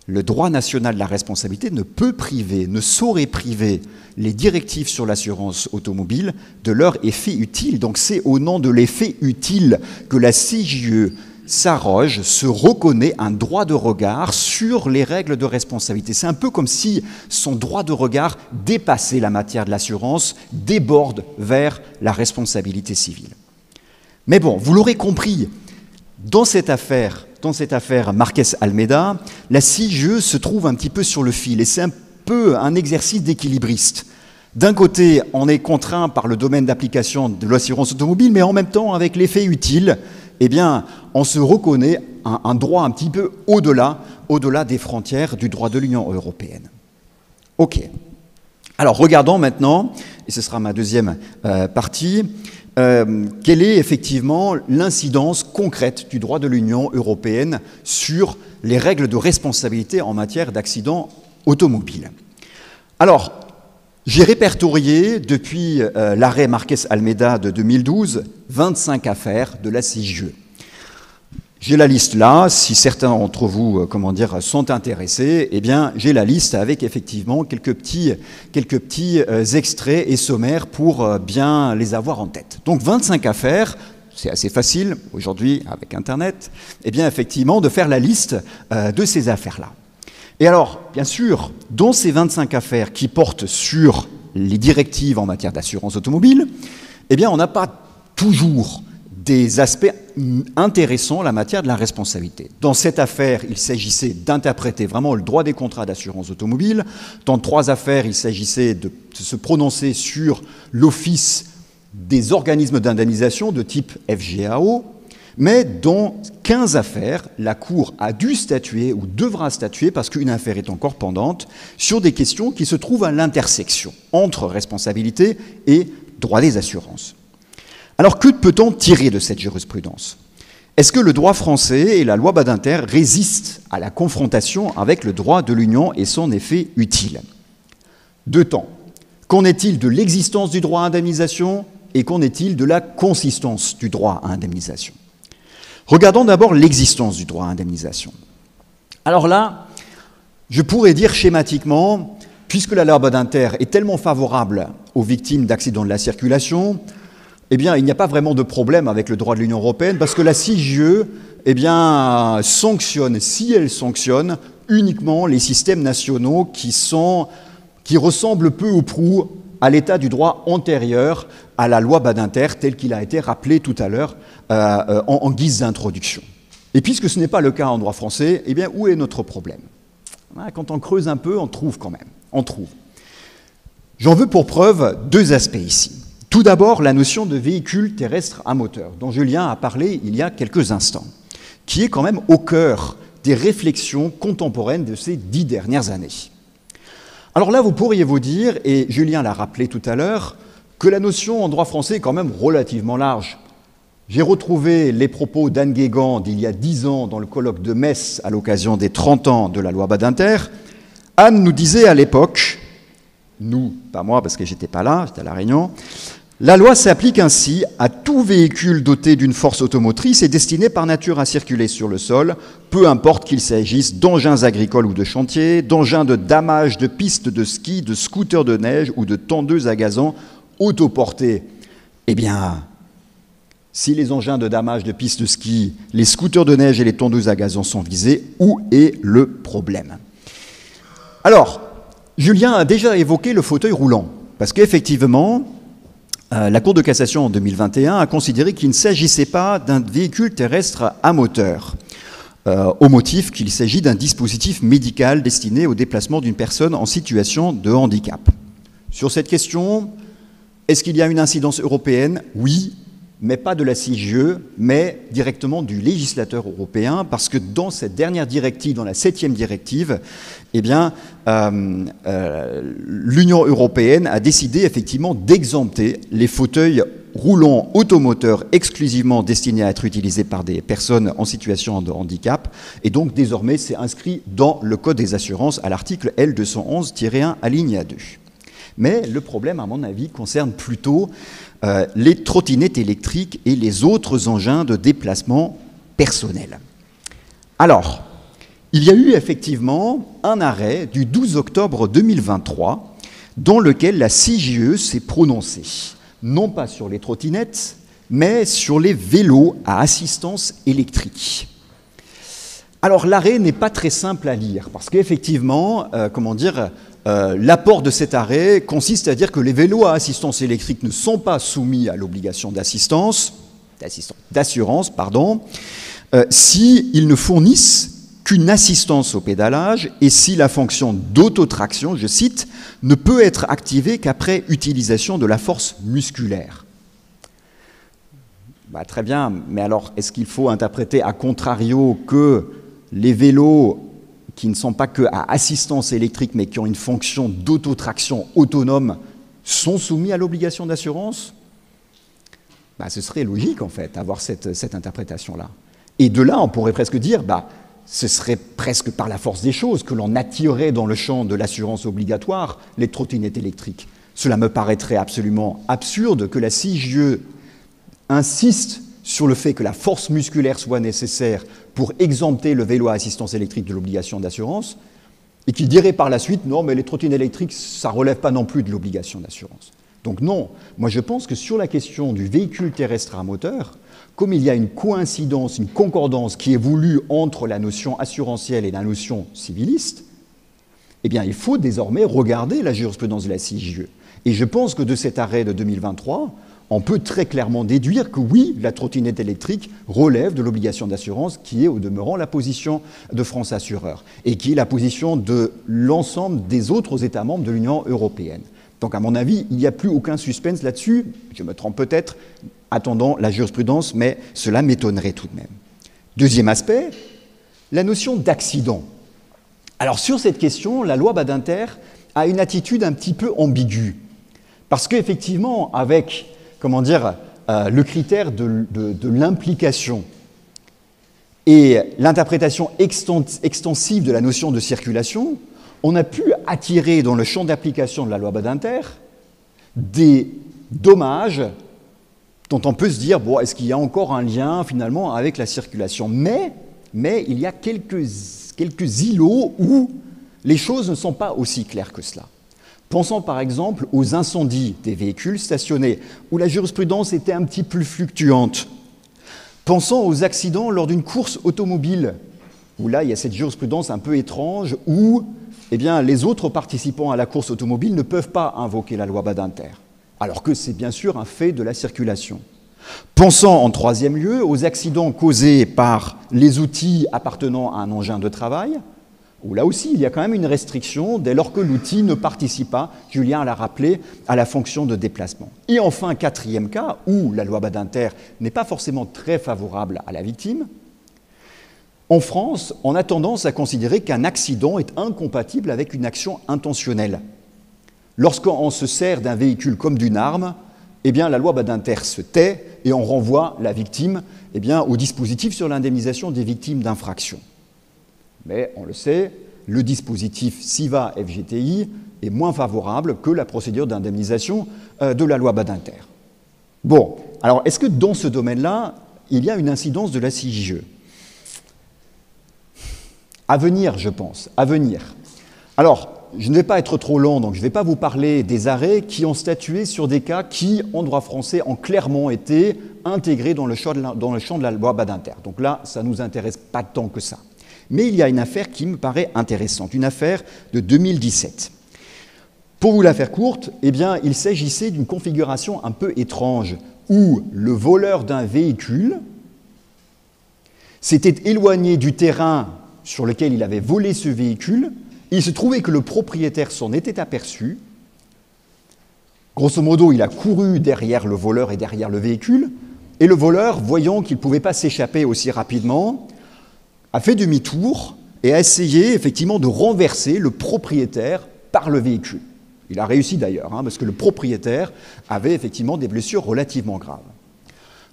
le droit national de la responsabilité ne peut priver, ne saurait priver les directives sur l'assurance automobile de leur effet utile. Donc c'est au nom de l'effet utile que la CJUE s'arroge, se reconnaît un droit de regard sur les règles de responsabilité. C'est un peu comme si son droit de regard dépassait la matière de l'assurance, déborde vers la responsabilité civile. Mais bon, vous l'aurez compris, dans cette affaire Marquès Almeida, la CJUE se trouve un petit peu sur le fil, et c'est un peu un exercice d'équilibriste. D'un côté, on est contraint par le domaine d'application de l'assurance automobile, mais en même temps, avec l'effet utile, eh bien, on se reconnaît un droit un petit peu au-delà des frontières du droit de l'Union européenne. OK. Alors, regardons maintenant, et ce sera ma deuxième partie, quelle est effectivement l'incidence concrète du droit de l'Union européenne sur les règles de responsabilité en matière d'accidents automobiles. Alors, j'ai répertorié depuis l'arrêt Marquès Almeida de 2012 25 affaires de la CJUE. J'ai la liste là, si certains d'entre vous, sont intéressés, eh bien, j'ai la liste avec effectivement quelques petits extraits et sommaires pour bien les avoir en tête. Donc 25 affaires, c'est assez facile aujourd'hui avec Internet, eh bien effectivement de faire la liste de ces affaires-là. Et alors, bien sûr, dans ces 25 affaires qui portent sur les directives en matière d'assurance automobile, eh bien on n'a pas toujours des aspects intéressants en la matière de la responsabilité. Dans cette affaire, il s'agissait d'interpréter vraiment le droit des contrats d'assurance automobile. Dans 3 affaires, il s'agissait de se prononcer sur l'office des organismes d'indemnisation de type FGAO. Mais dans 15 affaires, la Cour a dû statuer ou devra statuer, parce qu'une affaire est encore pendante, sur des questions qui se trouvent à l'intersection entre responsabilité et droit des assurances. Alors, que peut-on tirer de cette jurisprudence? Est-ce que le droit français et la loi Badinter résistent à la confrontation avec le droit de l'Union et son effet utile? 2 temps. Qu'en est-il de l'existence du droit à indemnisation et qu'en est-il de la consistance du droit à indemnisation? Regardons d'abord l'existence du droit à indemnisation. Alors là, je pourrais dire schématiquement, puisque la loi Badinter est tellement favorable aux victimes d'accidents de la circulation, eh bien, il n'y a pas vraiment de problème avec le droit de l'Union européenne, parce que la CJUE, eh bien, sanctionne, si elle sanctionne, uniquement les systèmes nationaux qui ressemblent peu ou prou à l'état du droit antérieur à la loi Badinter, tel qu'il a été rappelé tout à l'heure en guise d'introduction. Et puisque ce n'est pas le cas en droit français, eh bien, où est notre problème? Quand on creuse un peu, on trouve quand même. On trouve. J'en veux pour preuve 2 aspects ici. Tout d'abord, la notion de véhicule terrestre à moteur, dont Julien a parlé il y a quelques instants, qui est quand même au cœur des réflexions contemporaines de ces 10 dernières années. Alors là, vous pourriez vous dire, et Julien l'a rappelé tout à l'heure, que la notion en droit français est quand même relativement large. J'ai retrouvé les propos d'Anne Guégan d'il y a 10 ans dans le colloque de Metz à l'occasion des 30 ans de la loi Badinter. Anne nous disait à l'époque, nous, pas moi parce que j'étais pas là, j'étais à La Réunion, la loi s'applique ainsi à tout véhicule doté d'une force automotrice et destiné par nature à circuler sur le sol, peu importe qu'il s'agisse d'engins agricoles ou de chantier, d'engins de damage, de pistes de ski, de scooters de neige ou de tondeuses à gazon autoportées. Eh bien, si les engins de damage de pistes de ski, les scooters de neige et les tondeuses à gazon sont visés, où est le problème? Alors, Julien a déjà évoqué le fauteuil roulant, parce qu'effectivement, la Cour de cassation en 2021 a considéré qu'il ne s'agissait pas d'un véhicule terrestre à moteur, au motif qu'il s'agit d'un dispositif médical destiné au déplacement d'une personne en situation de handicap. Sur cette question, est-ce qu'il y a une incidence européenne? Oui, mais pas de la CIGE, mais directement du législateur européen, parce que dans cette dernière directive, dans la 7e directive, eh bien, l'Union européenne a décidé effectivement d'exempter les fauteuils roulants automoteurs exclusivement destinés à être utilisés par des personnes en situation de handicap. Et donc, désormais, c'est inscrit dans le Code des assurances à l'article L211-1 alinéa 2. Mais le problème, à mon avis, concerne plutôt les trottinettes électriques et les autres engins de déplacement personnel. Alors, il y a eu effectivement un arrêt du 12 octobre 2023 dans lequel la CIGE s'est prononcée, non pas sur les trottinettes, mais sur les vélos à assistance électrique. Alors, l'arrêt n'est pas très simple à lire, parce qu'effectivement, l'apport de cet arrêt consiste à dire que les vélos à assistance électrique ne sont pas soumis à l'obligation d'assurance, s'ils ne fournissent qu'une assistance au pédalage et si la fonction d'autotraction, je cite, ne peut être activée qu'après utilisation de la force musculaire. Très bien, mais alors est-ce qu'il faut interpréter à contrario que les vélos qui ne sont pas que à assistance électrique, mais qui ont une fonction d'autotraction autonome, sont soumis à l'obligation d'assurance? Ce serait logique, en fait, d'avoir cette interprétation-là. Et de là, on pourrait presque dire, ce serait presque par la force des choses que l'on attirerait dans le champ de l'assurance obligatoire les trottinettes électriques. Cela me paraîtrait absolument absurde que la CIGE insiste sur le fait que la force musculaire soit nécessaire pour exempter le vélo à assistance électrique de l'obligation d'assurance, et qu'il dirait par la suite, non, mais les trottinettes électriques, ça ne relève pas non plus de l'obligation d'assurance. Donc non, moi je pense que sur la question du véhicule terrestre à moteur, comme il y a une coïncidence, une concordance qui est voulue entre la notion assurantielle et la notion civiliste, eh bien il faut désormais regarder la jurisprudence de la CIGE. Et je pense que de cet arrêt de 2023, on peut très clairement déduire que oui, la trottinette électrique relève de l'obligation d'assurance qui est au demeurant la position de France Assureur et qui est la position de l'ensemble des autres États membres de l'Union européenne. Donc à mon avis, il n'y a plus aucun suspense là-dessus, je me trompe peut-être, attendant la jurisprudence, mais cela m'étonnerait tout de même. Deuxième aspect, la notion d'accident. Alors sur cette question, la loi Badinter a une attitude un petit peu ambiguë, parce qu'effectivement, avec le critère de l'implication et l'interprétation extensive de la notion de circulation, on a pu attirer dans le champ d'application de la loi Badinter des dommages dont on peut se dire, est-ce qu'il y a encore un lien finalement avec la circulation ? Mais il y a quelques îlots où les choses ne sont pas aussi claires que cela. Pensons par exemple aux incendies des véhicules stationnés, où la jurisprudence était un petit peu fluctuante. Pensons aux accidents lors d'une course automobile, où là, il y a cette jurisprudence un peu étrange, où les autres participants à la course automobile ne peuvent pas invoquer la loi Badinter, alors que c'est bien sûr un fait de la circulation. Pensons en troisième lieu aux accidents causés par les outils appartenant à un engin de travail, où là aussi, il y a quand même une restriction dès lors que l'outil ne participe pas, Julien l'a rappelé, à la fonction de déplacement. Et enfin, quatrième cas, où la loi Badinter n'est pas forcément très favorable à la victime, en France, on a tendance à considérer qu'un accident est incompatible avec une action intentionnelle. Lorsqu'on se sert d'un véhicule comme d'une arme, la loi Badinter se tait et on renvoie la victime au dispositif sur l'indemnisation des victimes d'infractions. Mais on le sait, le dispositif SIVA-FGTI est moins favorable que la procédure d'indemnisation de la loi Badinter. Bon, alors est-ce que dans ce domaine-là, il y a une incidence de la CIGE ? À venir, je pense, à venir. Alors, je ne vais pas être trop long, donc je ne vais pas vous parler des arrêts qui ont statué sur des cas qui, en droit français, ont clairement été intégrés dans le champ de la loi Badinter. Donc là, ça ne nous intéresse pas tant que ça. Mais il y a une affaire qui me paraît intéressante, une affaire de 2017. Pour vous la faire courte, il s'agissait d'une configuration un peu étrange, où le voleur d'un véhicule s'était éloigné du terrain sur lequel il avait volé ce véhicule. Il se trouvait que le propriétaire s'en était aperçu. Grosso modo, il a couru derrière le voleur et derrière le véhicule, Et le voleur, voyant qu'il ne pouvait pas s'échapper aussi rapidement, a fait demi-tour et a essayé effectivement de renverser le propriétaire par le véhicule. Il a réussi d'ailleurs, parce que le propriétaire avait effectivement des blessures relativement graves.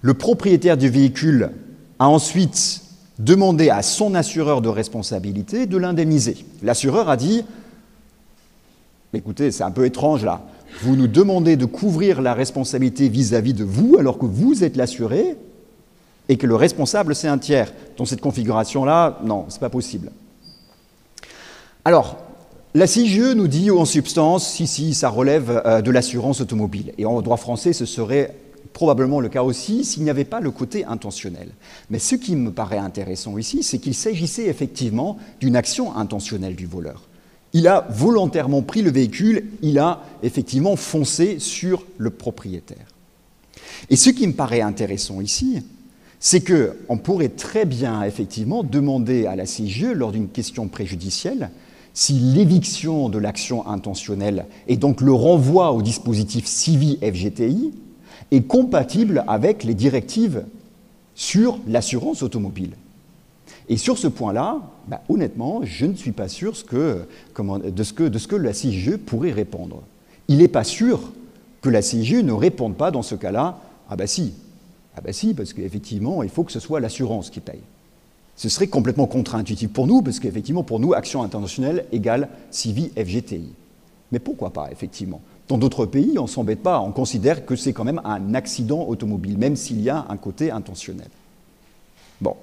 Le propriétaire du véhicule a ensuite demandé à son assureur de responsabilité de l'indemniser. L'assureur a dit « Écoutez, c'est un peu étrange là, vous nous demandez de couvrir la responsabilité vis-à-vis de vous alors que vous êtes l'assuré et que le responsable c'est un tiers. Dans cette configuration-là, non, c'est pas possible. » Alors, la CIGE nous dit en substance, si, ça relève de l'assurance automobile. Et en droit français, ce serait probablement le cas aussi s'il n'y avait pas le côté intentionnel. Mais ce qui me paraît intéressant ici, c'est qu'il s'agissait effectivement d'une action intentionnelle du voleur. Il a volontairement pris le véhicule, il a effectivement foncé sur le propriétaire. Et ce qui me paraît intéressant ici, c'est qu'on pourrait très bien effectivement demander à la CIGE, lors d'une question préjudicielle, si l'éviction de l'action intentionnelle et donc le renvoi au dispositif CIVI-FGTI est compatible avec les directives sur l'assurance automobile. Et sur ce point-là, honnêtement, je ne suis pas sûr de ce que la CIGE pourrait répondre. Il n'est pas sûr que la CIGE ne réponde pas dans ce cas-là « Ah bah si, parce qu'effectivement, il faut que ce soit l'assurance qui paye ». Ce serait complètement contre-intuitif pour nous, parce qu'effectivement, pour nous, action intentionnelle égale CIVI-FGTI. Mais pourquoi pas, effectivement? Dans d'autres pays, on ne s'embête pas, on considère que c'est quand même un accident automobile, même s'il y a un côté intentionnel. Bon.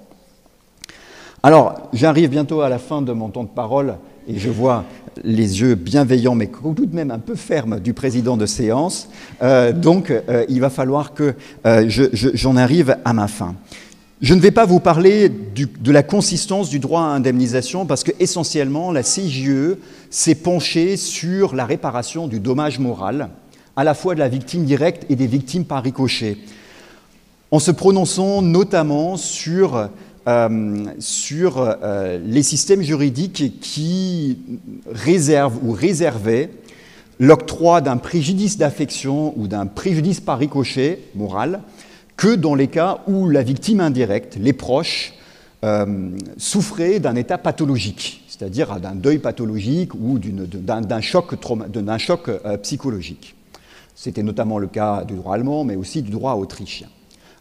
Alors, j'arrive bientôt à la fin de mon temps de parole, et je vois les yeux bienveillants, mais tout de même un peu fermes du président de séance. Donc, il va falloir que j'en arrive à ma fin. Je ne vais pas vous parler de la consistance du droit à indemnisation parce que essentiellement la CIGE s'est penchée sur la réparation du dommage moral, à la fois de la victime directe et des victimes par ricochet, en se prononçant notamment sur les systèmes juridiques qui réservent ou réservaient l'octroi d'un préjudice d'affection ou d'un préjudice par ricochet moral que dans les cas où la victime indirecte, les proches, souffraient d'un état pathologique, c'est-à-dire d'un deuil pathologique ou d'un choc psychologique. C'était notamment le cas du droit allemand, mais aussi du droit autrichien.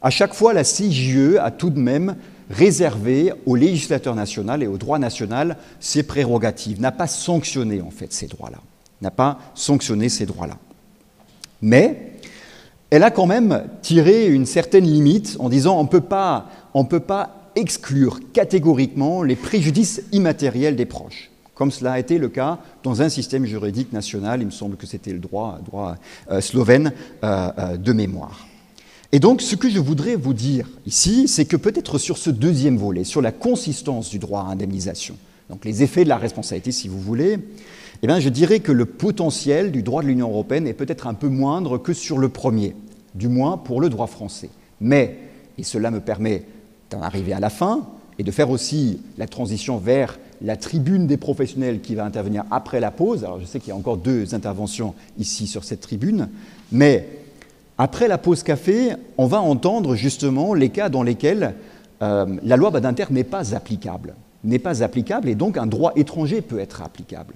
À chaque fois, la CIGE a tout de même réservé au législateur national et au droit national ses prérogatives, n'a pas sanctionné en fait ces droits-là, Mais elle a quand même tiré une certaine limite en disant on ne peut pas exclure catégoriquement les préjudices immatériels des proches, comme cela a été le cas dans un système juridique national, il me semble que c'était le droit slovène de mémoire. Et donc ce que je voudrais vous dire ici, c'est que peut-être sur ce deuxième volet, sur la consistance du droit à indemnisation, donc les effets de la responsabilité si vous voulez, eh bien, je dirais que le potentiel du droit de l'Union européenne est peut-être un peu moindre que sur le premier, du moins pour le droit français. Mais, et cela me permet d'en arriver à la fin, et de faire aussi la transition vers la tribune des professionnels qui va intervenir après la pause. Alors je sais qu'il y a encore 2 interventions ici sur cette tribune, mais après la pause café, on va entendre justement les cas dans lesquels la loi Badinter n'est pas applicable, et donc un droit étranger peut être applicable.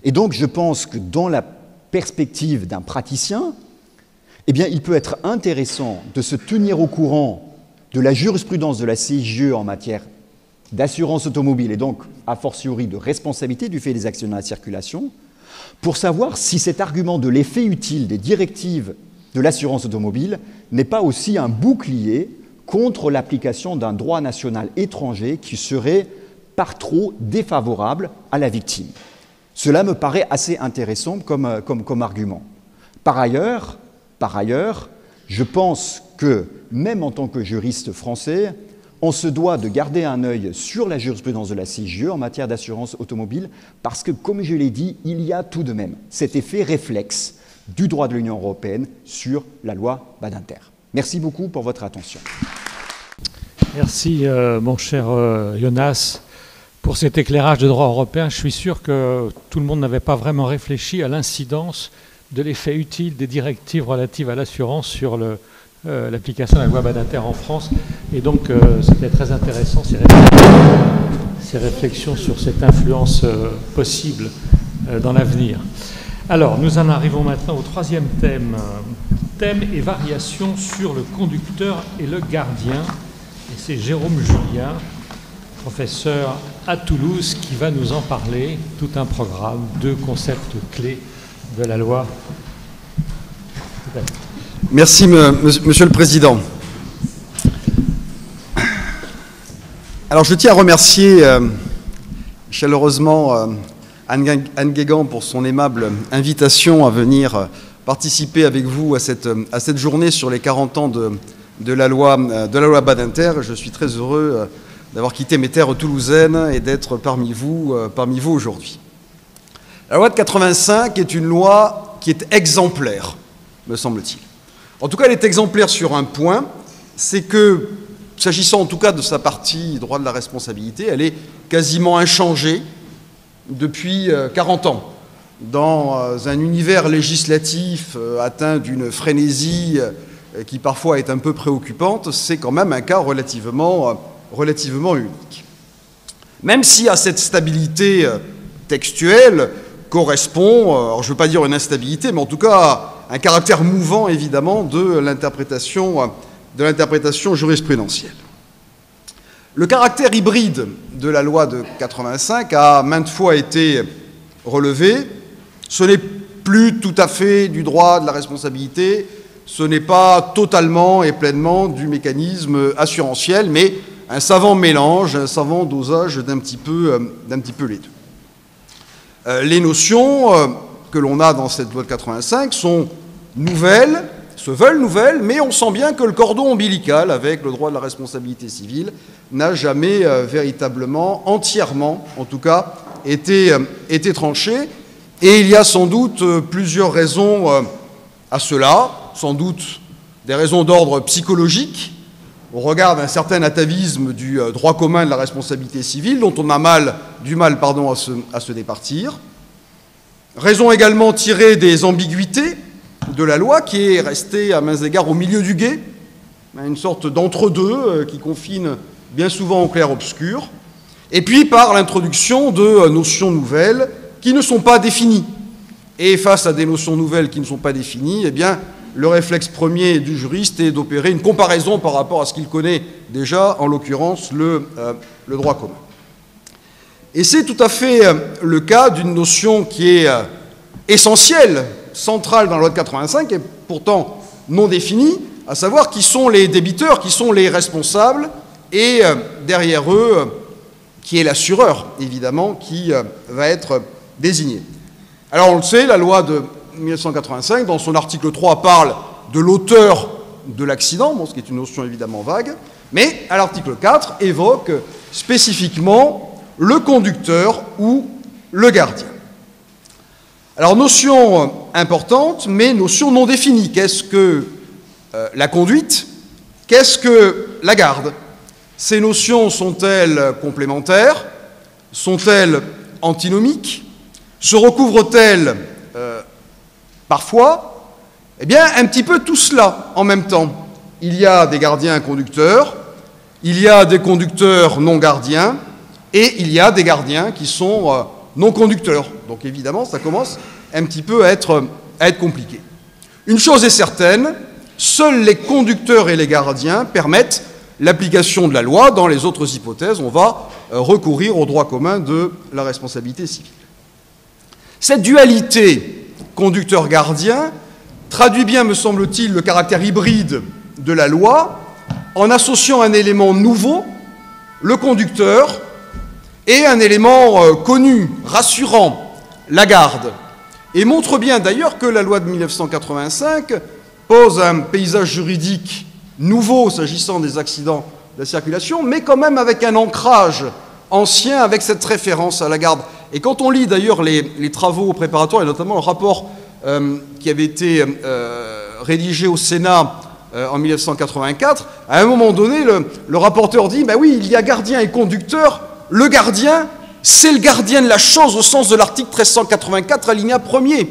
Et donc, je pense que dans la perspective d'un praticien, eh bien, il peut être intéressant de se tenir au courant de la jurisprudence de la CIGE en matière d'assurance automobile et donc, a fortiori, de responsabilité du fait des accidents de la circulation, pour savoir si cet argument de l'effet utile des directives de l'assurance automobile n'est pas aussi un bouclier contre l'application d'un droit national étranger qui serait par trop défavorable à la victime. Cela me paraît assez intéressant comme argument. Par ailleurs, je pense que, même en tant que juriste français, on se doit de garder un œil sur la jurisprudence de la CIGE en matière d'assurance automobile, parce que, comme je l'ai dit, il y a tout de même cet effet réflexe du droit de l'Union européenne sur la loi Badinter. Merci beaucoup pour votre attention. Merci, mon cher Jonas. Pour cet éclairage de droit européen, je suis sûr que tout le monde n'avait pas vraiment réfléchi à l'incidence de l'effet utile des directives relatives à l'assurance sur l'application de la loi Badinter en France. Et donc, c'était très intéressant ces réflexions sur cette influence possible dans l'avenir. Alors, nous en arrivons maintenant au troisième thème. Thème et variations sur le conducteur et le gardien. Et c'est Jérôme Julien, professeur à Toulouse, qui va nous en parler. Tout un programme, 2 concepts clés de la loi. Merci, Monsieur le Président. Alors, je tiens à remercier chaleureusement Anne Guégan pour son aimable invitation à venir participer avec vous à cette journée sur les 40 ans de la loi Badinter. Je suis très heureux d'avoir quitté mes terres toulousaines et d'être parmi vous aujourd'hui. La loi de 85 est une loi qui est exemplaire, me semble-t-il. En tout cas, elle est exemplaire sur un point, c'est que, s'agissant en tout cas de sa partie droit de la responsabilité, elle est quasiment inchangée depuis 40 ans. Dans un univers législatif atteint d'une frénésie qui parfois est un peu préoccupante, c'est quand même un cas relativement unique. Même si à cette stabilité textuelle correspond, alors je ne veux pas dire une instabilité, mais en tout cas un caractère mouvant évidemment de l'interprétation jurisprudentielle. Le caractère hybride de la loi de 85 a maintes fois été relevé. Ce n'est plus tout à fait du droit de la responsabilité, ce n'est pas totalement et pleinement du mécanisme assurantiel, mais un savant mélange, un savant dosage d'un petit peu les deux. Les notions que l'on a dans cette loi de 85 sont nouvelles, se veulent nouvelles, mais on sent bien que le cordon ombilical avec le droit de la responsabilité civile n'a jamais véritablement, entièrement en tout cas, été tranché. Et il y a sans doute plusieurs raisons à cela, sans doute des raisons d'ordre psychologique, au regard d'un certain atavisme du droit commun de la responsabilité civile, dont on a du mal à se départir. Raison également tirée des ambiguïtés de la loi, qui est restée à mains égards au milieu du gué, une sorte d'entre-deux qui confine bien souvent au clair-obscur, et puis par l'introduction de notions nouvelles qui ne sont pas définies. Et face à des notions nouvelles qui ne sont pas définies, eh bien, le réflexe premier du juriste est d'opérer une comparaison par rapport à ce qu'il connaît déjà, en l'occurrence le droit commun. Et c'est tout à fait le cas d'une notion qui est essentielle, centrale dans la loi de 85, et pourtant non définie, à savoir qui sont les débiteurs, qui sont les responsables, et derrière eux, qui est l'assureur, évidemment, qui va être désigné. Alors on le sait, la loi de 1985, dans son article 3, parle de l'auteur de l'accident, bon, ce qui est une notion évidemment vague, mais à l'article 4, évoque spécifiquement le conducteur ou le gardien. Alors, notion importante, mais notion non définie. Qu'est-ce que la conduite? Qu'est-ce que la garde? Ces notions sont-elles complémentaires? Sont-elles antinomiques? Se recouvrent-elles parfois? Eh bien, un petit peu tout cela en même temps. Il y a des gardiens conducteurs, il y a des conducteurs non gardiens, et il y a des gardiens qui sont non conducteurs. Donc évidemment, ça commence un petit peu à être compliqué. Une chose est certaine, seuls les conducteurs et les gardiens permettent l'application de la loi. Dans les autres hypothèses, on va recourir au droit commun de la responsabilité civile. Cette dualité conducteur-gardien traduit bien, me semble-t-il, le caractère hybride de la loi en associant un élément nouveau, le conducteur, et un élément connu, rassurant, la garde. Et montre bien d'ailleurs que la loi de 1985 pose un paysage juridique nouveau s'agissant des accidents de la circulation, mais quand même avec un ancrage ancien, avec cette référence à la garde. Et quand on lit d'ailleurs les travaux préparatoires, et notamment le rapport qui avait été rédigé au Sénat en 1984, à un moment donné, le rapporteur dit « Ben oui, il y a gardien et conducteur, le gardien, c'est le gardien de la chose au sens de l'article 1384, alinéa 1er. »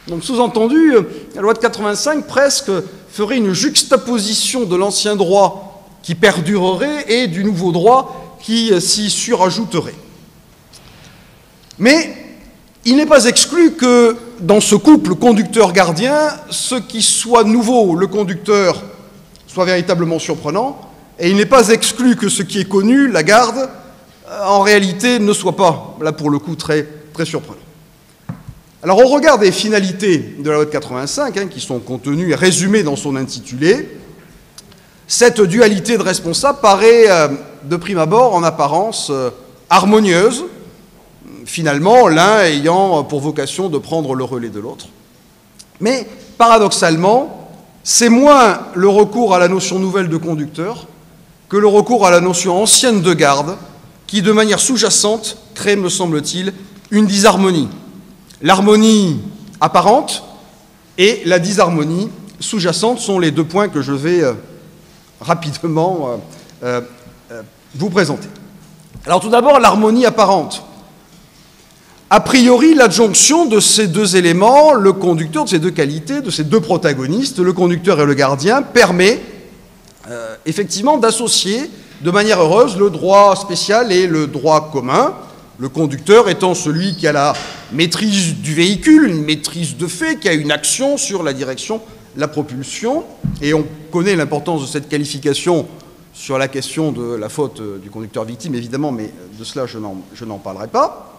Donc sous-entendu, la loi de 85 presque ferait une juxtaposition de l'ancien droit qui perdurerait et du nouveau droit qui s'y surajouterait. Mais il n'est pas exclu que dans ce couple conducteur-gardien, ce qui soit nouveau, le conducteur, soit véritablement surprenant, et il n'est pas exclu que ce qui est connu, la garde, en réalité ne soit pas, là pour le coup, très, très surprenant. Alors au regard des finalités de la loi de 85, qui sont contenues et résumées dans son intitulé, cette dualité de responsables paraît de prime abord, en apparence, harmonieuse, finalement l'un ayant pour vocation de prendre le relais de l'autre. Mais paradoxalement, c'est moins le recours à la notion nouvelle de conducteur que le recours à la notion ancienne de garde qui, de manière sous-jacente, crée, me semble-t-il, une disharmonie. L'harmonie apparente et la disharmonie sous-jacente sont les deux points que je vais rapidement vous présenter. Alors tout d'abord, l'harmonie apparente. A priori, l'adjonction de ces deux éléments, le conducteur, de ces deux qualités, de ces deux protagonistes, le conducteur et le gardien, permet effectivement d'associer de manière heureuse le droit spécial et le droit commun, le conducteur étant celui qui a la maîtrise du véhicule, une maîtrise de fait, qui a une action sur la direction, la propulsion, et on connaît l'importance de cette qualification sur la question de la faute du conducteur victime, évidemment, mais de cela je n'en parlerai pas.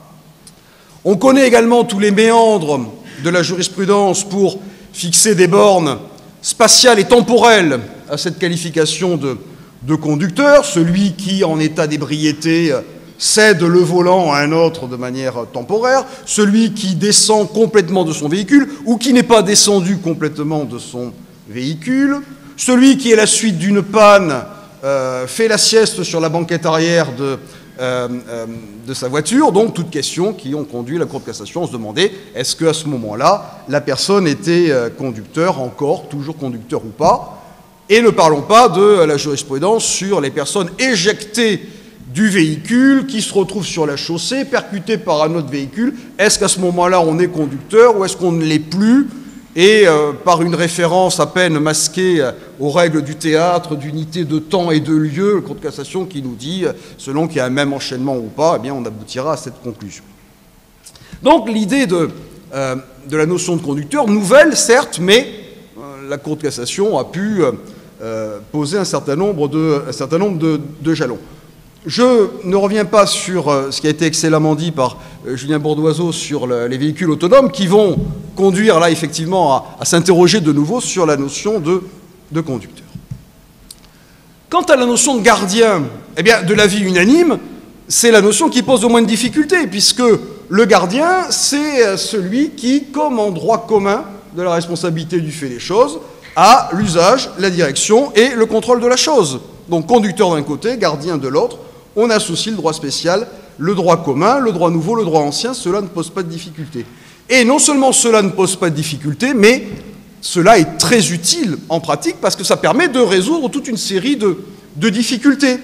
On connaît également tous les méandres de la jurisprudence pour fixer des bornes spatiales et temporelles à cette qualification de conducteur, celui qui, en état d'ébriété, cède le volant à un autre de manière temporaire, celui qui descend complètement de son véhicule ou qui n'est pas descendu complètement de son véhicule, celui qui, à la suite d'une panne, fait la sieste sur la banquette arrière de sa voiture, donc toutes questions qui ont conduit la Cour de cassation à se demander est-ce qu'à ce moment-là, la personne était conducteur encore, toujours conducteur ou pas. Et ne parlons pas de la jurisprudence sur les personnes éjectées du véhicule qui se retrouvent sur la chaussée, percutées par un autre véhicule. Est-ce qu'à ce moment-là, on est conducteur ou est-ce qu'on ne l'est plus? Et par une référence à peine masquée aux règles du théâtre, d'unité de temps et de lieu, la Cour de cassation qui nous dit, selon qu'il y a un même enchaînement ou pas, eh bien, on aboutira à cette conclusion. Donc l'idée de la notion de conducteur, nouvelle certes, mais la Cour de cassation a pu poser un certain nombre de jalons. Je ne reviens pas sur ce qui a été excellemment dit par Julien Bourdoiseau sur les véhicules autonomes qui vont conduire là effectivement à s'interroger de nouveau sur la notion de conducteur. Quant à la notion de gardien, eh bien, de l'avis unanime, c'est la notion qui pose au moins de difficultés, puisque le gardien, c'est celui qui, comme en droit commun de la responsabilité du fait des choses, a l'usage, la direction et le contrôle de la chose. Donc conducteur d'un côté, gardien de l'autre, on associe le droit spécial, le droit commun, le droit nouveau, le droit ancien, cela ne pose pas de difficulté. Et non seulement cela ne pose pas de difficulté, mais cela est très utile en pratique parce que ça permet de résoudre toute une série de difficultés.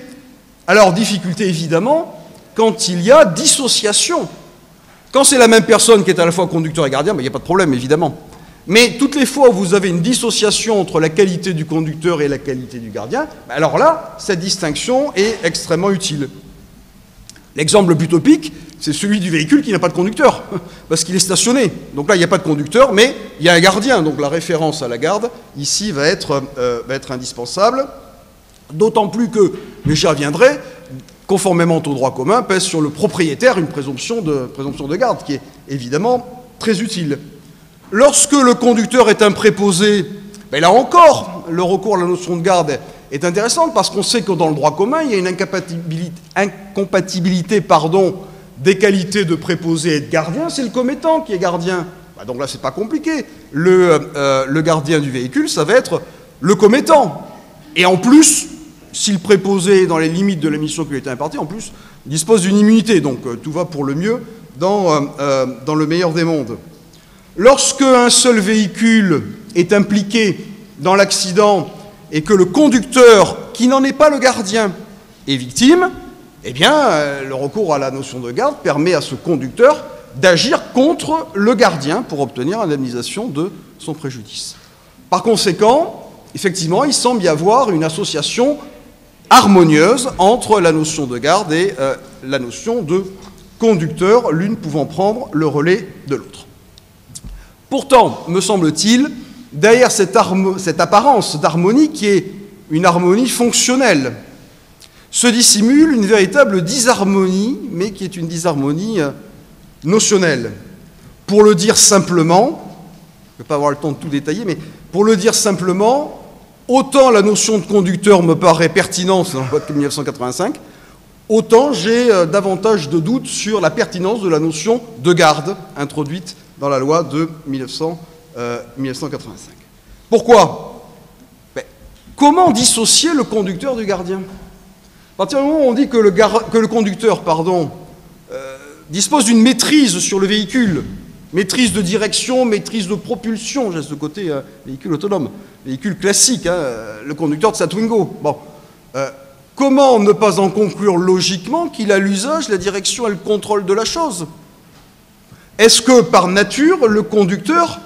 Alors, difficulté évidemment, quand il y a dissociation. Quand c'est la même personne qui est à la fois conducteur et gardien, il n'y a pas de problème évidemment. Mais toutes les fois où vous avez une dissociation entre la qualité du conducteur et la qualité du gardien, alors là, cette distinction est extrêmement utile. L'exemple le plus topique, c'est celui du véhicule qui n'a pas de conducteur, parce qu'il est stationné. Donc là, il n'y a pas de conducteur, mais il y a un gardien. Donc la référence à la garde, ici, va être indispensable. D'autant plus que, mais j'y reviendrai, conformément au droit commun, pèse sur le propriétaire une présomption de garde, qui est évidemment très utile. Lorsque le conducteur est un préposé, là encore, le recours à la notion de garde est intéressant parce qu'on sait que dans le droit commun, il y a une incompatibilité des qualités de préposé et de gardien, c'est le commettant qui est gardien. Donc là, c'est pas compliqué. Le gardien du véhicule, ça va être le commettant. Et en plus, si le préposé est dans les limites de la mission qui lui a été impartie, en plus, dispose d'une immunité. Donc tout va pour le mieux dans le meilleur des mondes. Lorsque un seul véhicule est impliqué dans l'accident et que le conducteur, qui n'en est pas le gardien, est victime, eh bien, le recours à la notion de garde permet à ce conducteur d'agir contre le gardien pour obtenir indemnisation de son préjudice. Par conséquent, effectivement, il semble y avoir une association harmonieuse entre la notion de garde et la notion de conducteur, l'une pouvant prendre le relais de l'autre. Pourtant, me semble-t-il, derrière cette apparence d'harmonie qui est une harmonie fonctionnelle, se dissimule une véritable disharmonie, mais qui est une disharmonie notionnelle. Pour le dire simplement, je ne vais pas avoir le temps de tout détailler, mais pour le dire simplement, autant la notion de conducteur me paraît pertinente dans la loi de 1985, autant j'ai davantage de doutes sur la pertinence de la notion de garde introduite dans la loi de 1985. Pourquoi? Comment dissocier le conducteur du gardien? À partir du moment où on dit que le conducteur dispose d'une maîtrise sur le véhicule, maîtrise de direction, maîtrise de propulsion, j'ai ce côté véhicule autonome, véhicule classique, le conducteur de sa Twingo. Bon, comment ne pas en conclure logiquement qu'il a l'usage, la direction et le contrôle de la chose? Est-ce que, par nature, le conducteur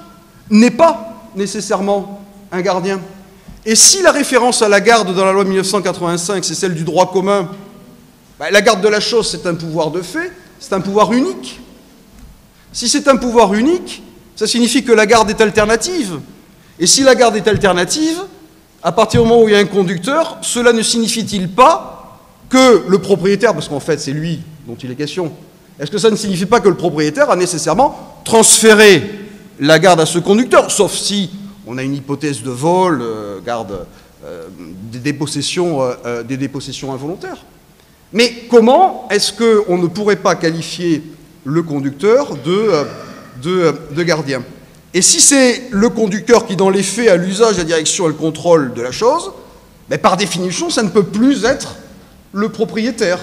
n'est pas nécessairement un gardien? Et si la référence à la garde dans la loi de 1985, c'est celle du droit commun, la garde de la chose, c'est un pouvoir de fait, c'est un pouvoir unique. Si c'est un pouvoir unique, ça signifie que la garde est alternative. Et si la garde est alternative, à partir du moment où il y a un conducteur, cela ne signifie-t-il pas que le propriétaire, parce qu'en fait c'est lui dont il est question, est-ce que ça ne signifie pas que le propriétaire a nécessairement transféré la garde à ce conducteur, sauf si on a une hypothèse de vol, des dépossessions involontaires. Mais comment est-ce qu'on ne pourrait pas qualifier le conducteur de gardien? Et si c'est le conducteur qui, dans les faits, a l'usage, la direction et le contrôle de la chose, par définition, ça ne peut plus être le propriétaire.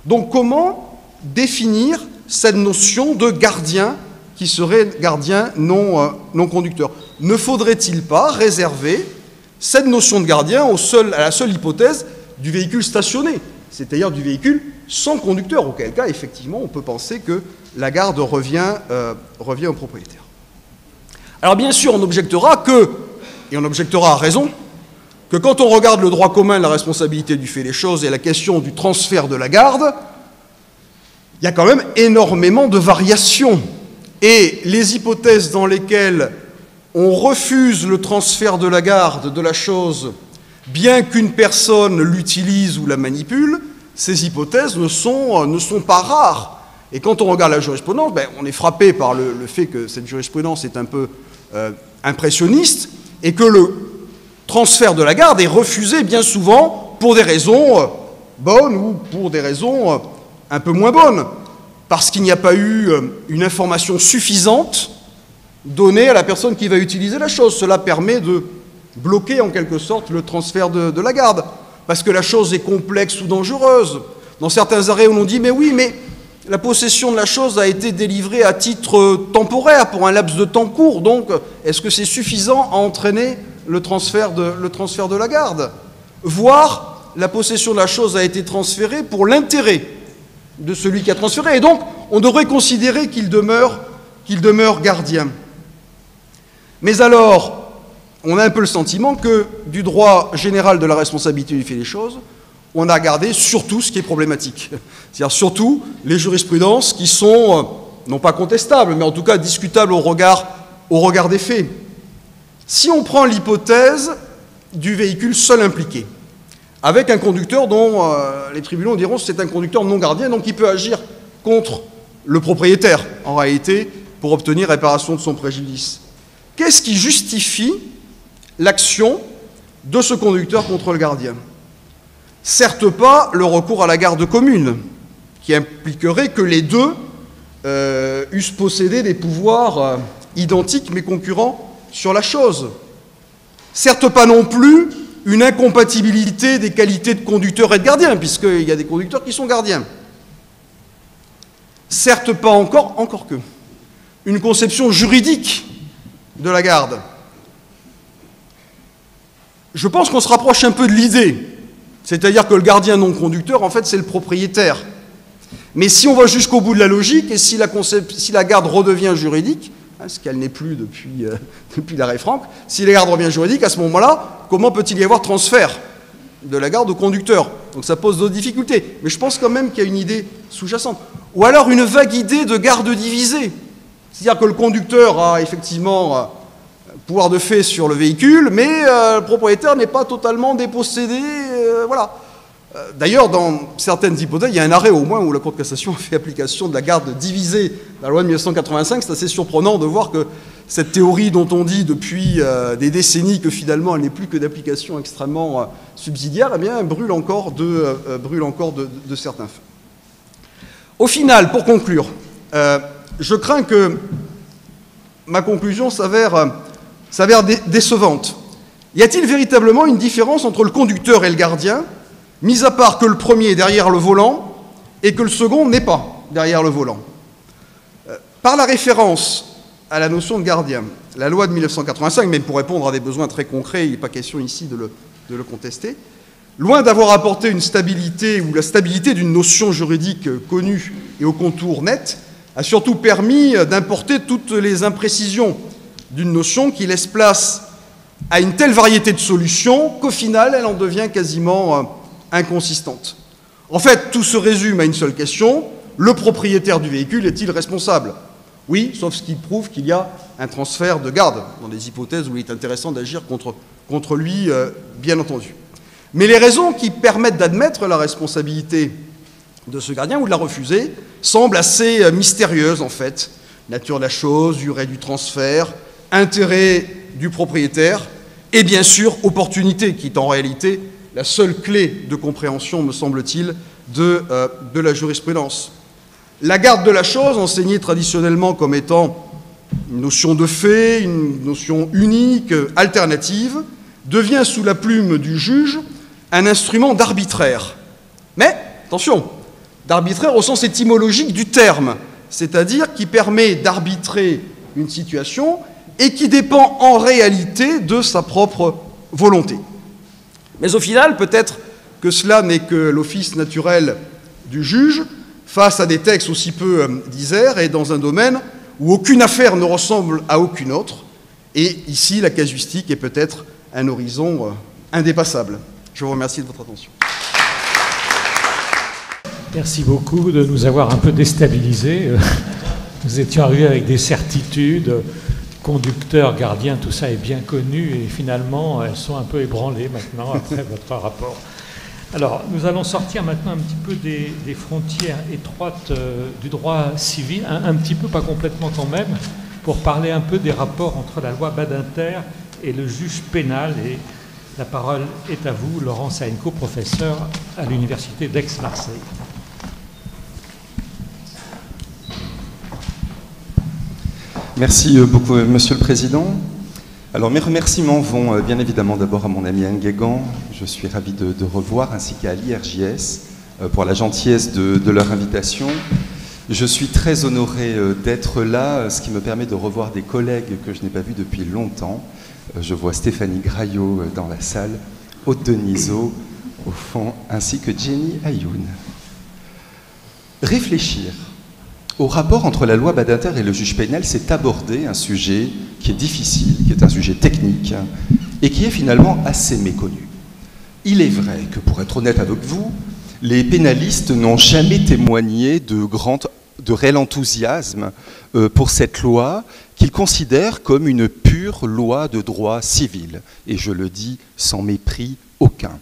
Donc comment définir cette notion de gardien qui serait gardien non conducteur? Ne faudrait-il pas réserver cette notion de gardien à la seule hypothèse du véhicule stationné, c'est-à-dire du véhicule sans conducteur, auquel cas, effectivement, on peut penser que la garde revient au propriétaire. Alors bien sûr, on objectera et on objectera à raison, que quand on regarde le droit commun de la responsabilité du fait des choses et la question du transfert de la garde, il y a quand même énormément de variations. Et les hypothèses dans lesquelles on refuse le transfert de la garde de la chose, bien qu'une personne l'utilise ou la manipule, ces hypothèses ne sont pas rares. Et quand on regarde la jurisprudence, on est frappé par le fait que cette jurisprudence est un peu impressionniste et que le transfert de la garde est refusé bien souvent pour des raisons bonnes ou pour des raisons un peu moins bonnes, parce qu'il n'y a pas eu une information suffisante donnée à la personne qui va utiliser la chose. Cela permet de bloquer en quelque sorte le transfert de la garde, parce que la chose est complexe ou dangereuse. Dans certains arrêts, on nous dit « mais oui, mais la possession de la chose a été délivrée à titre temporaire, pour un laps de temps court, donc est-ce que c'est suffisant à entraîner le transfert de la garde ?» Voire, la possession de la chose a été transférée pour l'intérêt de celui qui a transféré, et donc on devrait considérer qu'il demeure gardien. Mais alors, on a un peu le sentiment que du droit général de la responsabilité du fait des choses, on a gardé surtout ce qui est problématique. C'est-à-dire surtout les jurisprudences qui sont, non pas contestables, mais en tout cas discutables au regard des faits. Si on prend l'hypothèse du véhicule seul impliqué, avec un conducteur dont les tribunaux diront que c'est un conducteur non gardien, donc il peut agir contre le propriétaire, en réalité, pour obtenir réparation de son préjudice. Qu'est-ce qui justifie l'action de ce conducteur contre le gardien? Certes pas le recours à la garde commune, qui impliquerait que les deux eussent possédé des pouvoirs identiques mais concurrents sur la chose. Certes pas non plus une incompatibilité des qualités de conducteur et de gardien, puisqu'il y a des conducteurs qui sont gardiens. Certes pas encore que, une conception juridique de la garde. Je pense qu'on se rapproche un peu de l'idée, c'est-à-dire que le gardien non conducteur, en fait, c'est le propriétaire. Mais si on va jusqu'au bout de la logique, et si la garde redevient juridique, hein, ce qu'elle n'est plus depuis, depuis l'arrêt Franck. Si la garde revient juridique, à ce moment-là, comment peut-il y avoir transfert de la garde au conducteur? Donc ça pose d'autres difficultés. Mais je pense quand même qu'il y a une idée sous-jacente. Ou alors une vague idée de garde divisée. C'est-à-dire que le conducteur a effectivement pouvoir de fait sur le véhicule, mais le propriétaire n'est pas totalement dépossédé. Voilà. D'ailleurs, dans certaines hypothèses, il y a un arrêt au moins où la Cour de cassation a fait application de la garde divisée dans la loi de 1985. C'est assez surprenant de voir que cette théorie dont on dit depuis des décennies que finalement elle n'est plus que d'application extrêmement subsidiaire, eh bien, brûle encore de certains faits. Au final, pour conclure, je crains que ma conclusion s'avère décevante. Y a-t-il véritablement une différence entre le conducteur et le gardien, mis à part que le premier est derrière le volant et que le second n'est pas derrière le volant? Par la référence à la notion de gardien, la loi de 1985, même pour répondre à des besoins très concrets, il n'est pas question ici de le contester, loin d'avoir apporté une stabilité ou la stabilité d'une notion juridique connue et au contour net, a surtout permis d'importer toutes les imprécisions d'une notion qui laisse place à une telle variété de solutions qu'au final, elle en devient quasiment inconsistante. En fait, tout se résume à une seule question: le propriétaire du véhicule est-il responsable? Oui, sauf ce qui prouve qu'il y a un transfert de garde, dans des hypothèses où il est intéressant d'agir contre lui, bien entendu. Mais les raisons qui permettent d'admettre la responsabilité de ce gardien ou de la refuser semblent assez mystérieuses, en fait. Nature de la chose, durée du transfert, intérêt du propriétaire, et bien sûr, opportunité, qui est en réalité la seule clé de compréhension, me semble-t-il, de la jurisprudence. La garde de la chose, enseignée traditionnellement comme étant une notion de fait, une notion unique, alternative, devient sous la plume du juge un instrument d'arbitraire. Mais, attention, d'arbitraire au sens étymologique du terme, c'est-à-dire qui permet d'arbitrer une situation et qui dépend en réalité de sa propre volonté. Mais au final, peut-être que cela n'est que l'office naturel du juge face à des textes aussi peu diserts et dans un domaine où aucune affaire ne ressemble à aucune autre. Et ici, la casuistique est peut-être un horizon indépassable. Je vous remercie de votre attention. Merci beaucoup de nous avoir un peu déstabilisés. Nous étions arrivés avec des certitudes, conducteurs, gardiens, tout ça est bien connu, et finalement, elles sont un peu ébranlées maintenant après votre rapport. Alors, nous allons sortir maintenant un petit peu des frontières étroites du droit civil, un petit peu, pas complètement quand même, pour parler un peu des rapports entre la loi Badinter et le juge pénal. Et la parole est à vous, Laurent Saenko, professeur à l'université d'Aix-Marseille. Merci beaucoup, Monsieur le Président. Alors, mes remerciements vont bien évidemment d'abord à mon ami Anne Guégan. Je suis ravi de revoir, ainsi qu'à l'IRJS pour la gentillesse de leur invitation. Je suis très honoré d'être là, ce qui me permet de revoir des collègues que je n'ai pas vus depuis longtemps. Je vois Stéphanie Graillot dans la salle, Aude Denisot au fond, ainsi que Jenny Ayoun. Réfléchir au rapport entre la loi Badinter et le juge pénal, c'est aborder un sujet qui est difficile, qui est un sujet technique et qui est finalement assez méconnu. Il est vrai que, pour être honnête avec vous, les pénalistes n'ont jamais témoigné de réel enthousiasme pour cette loi qu'ils considèrent comme une pure loi de droit civil. Et je le dis sans mépris aucun.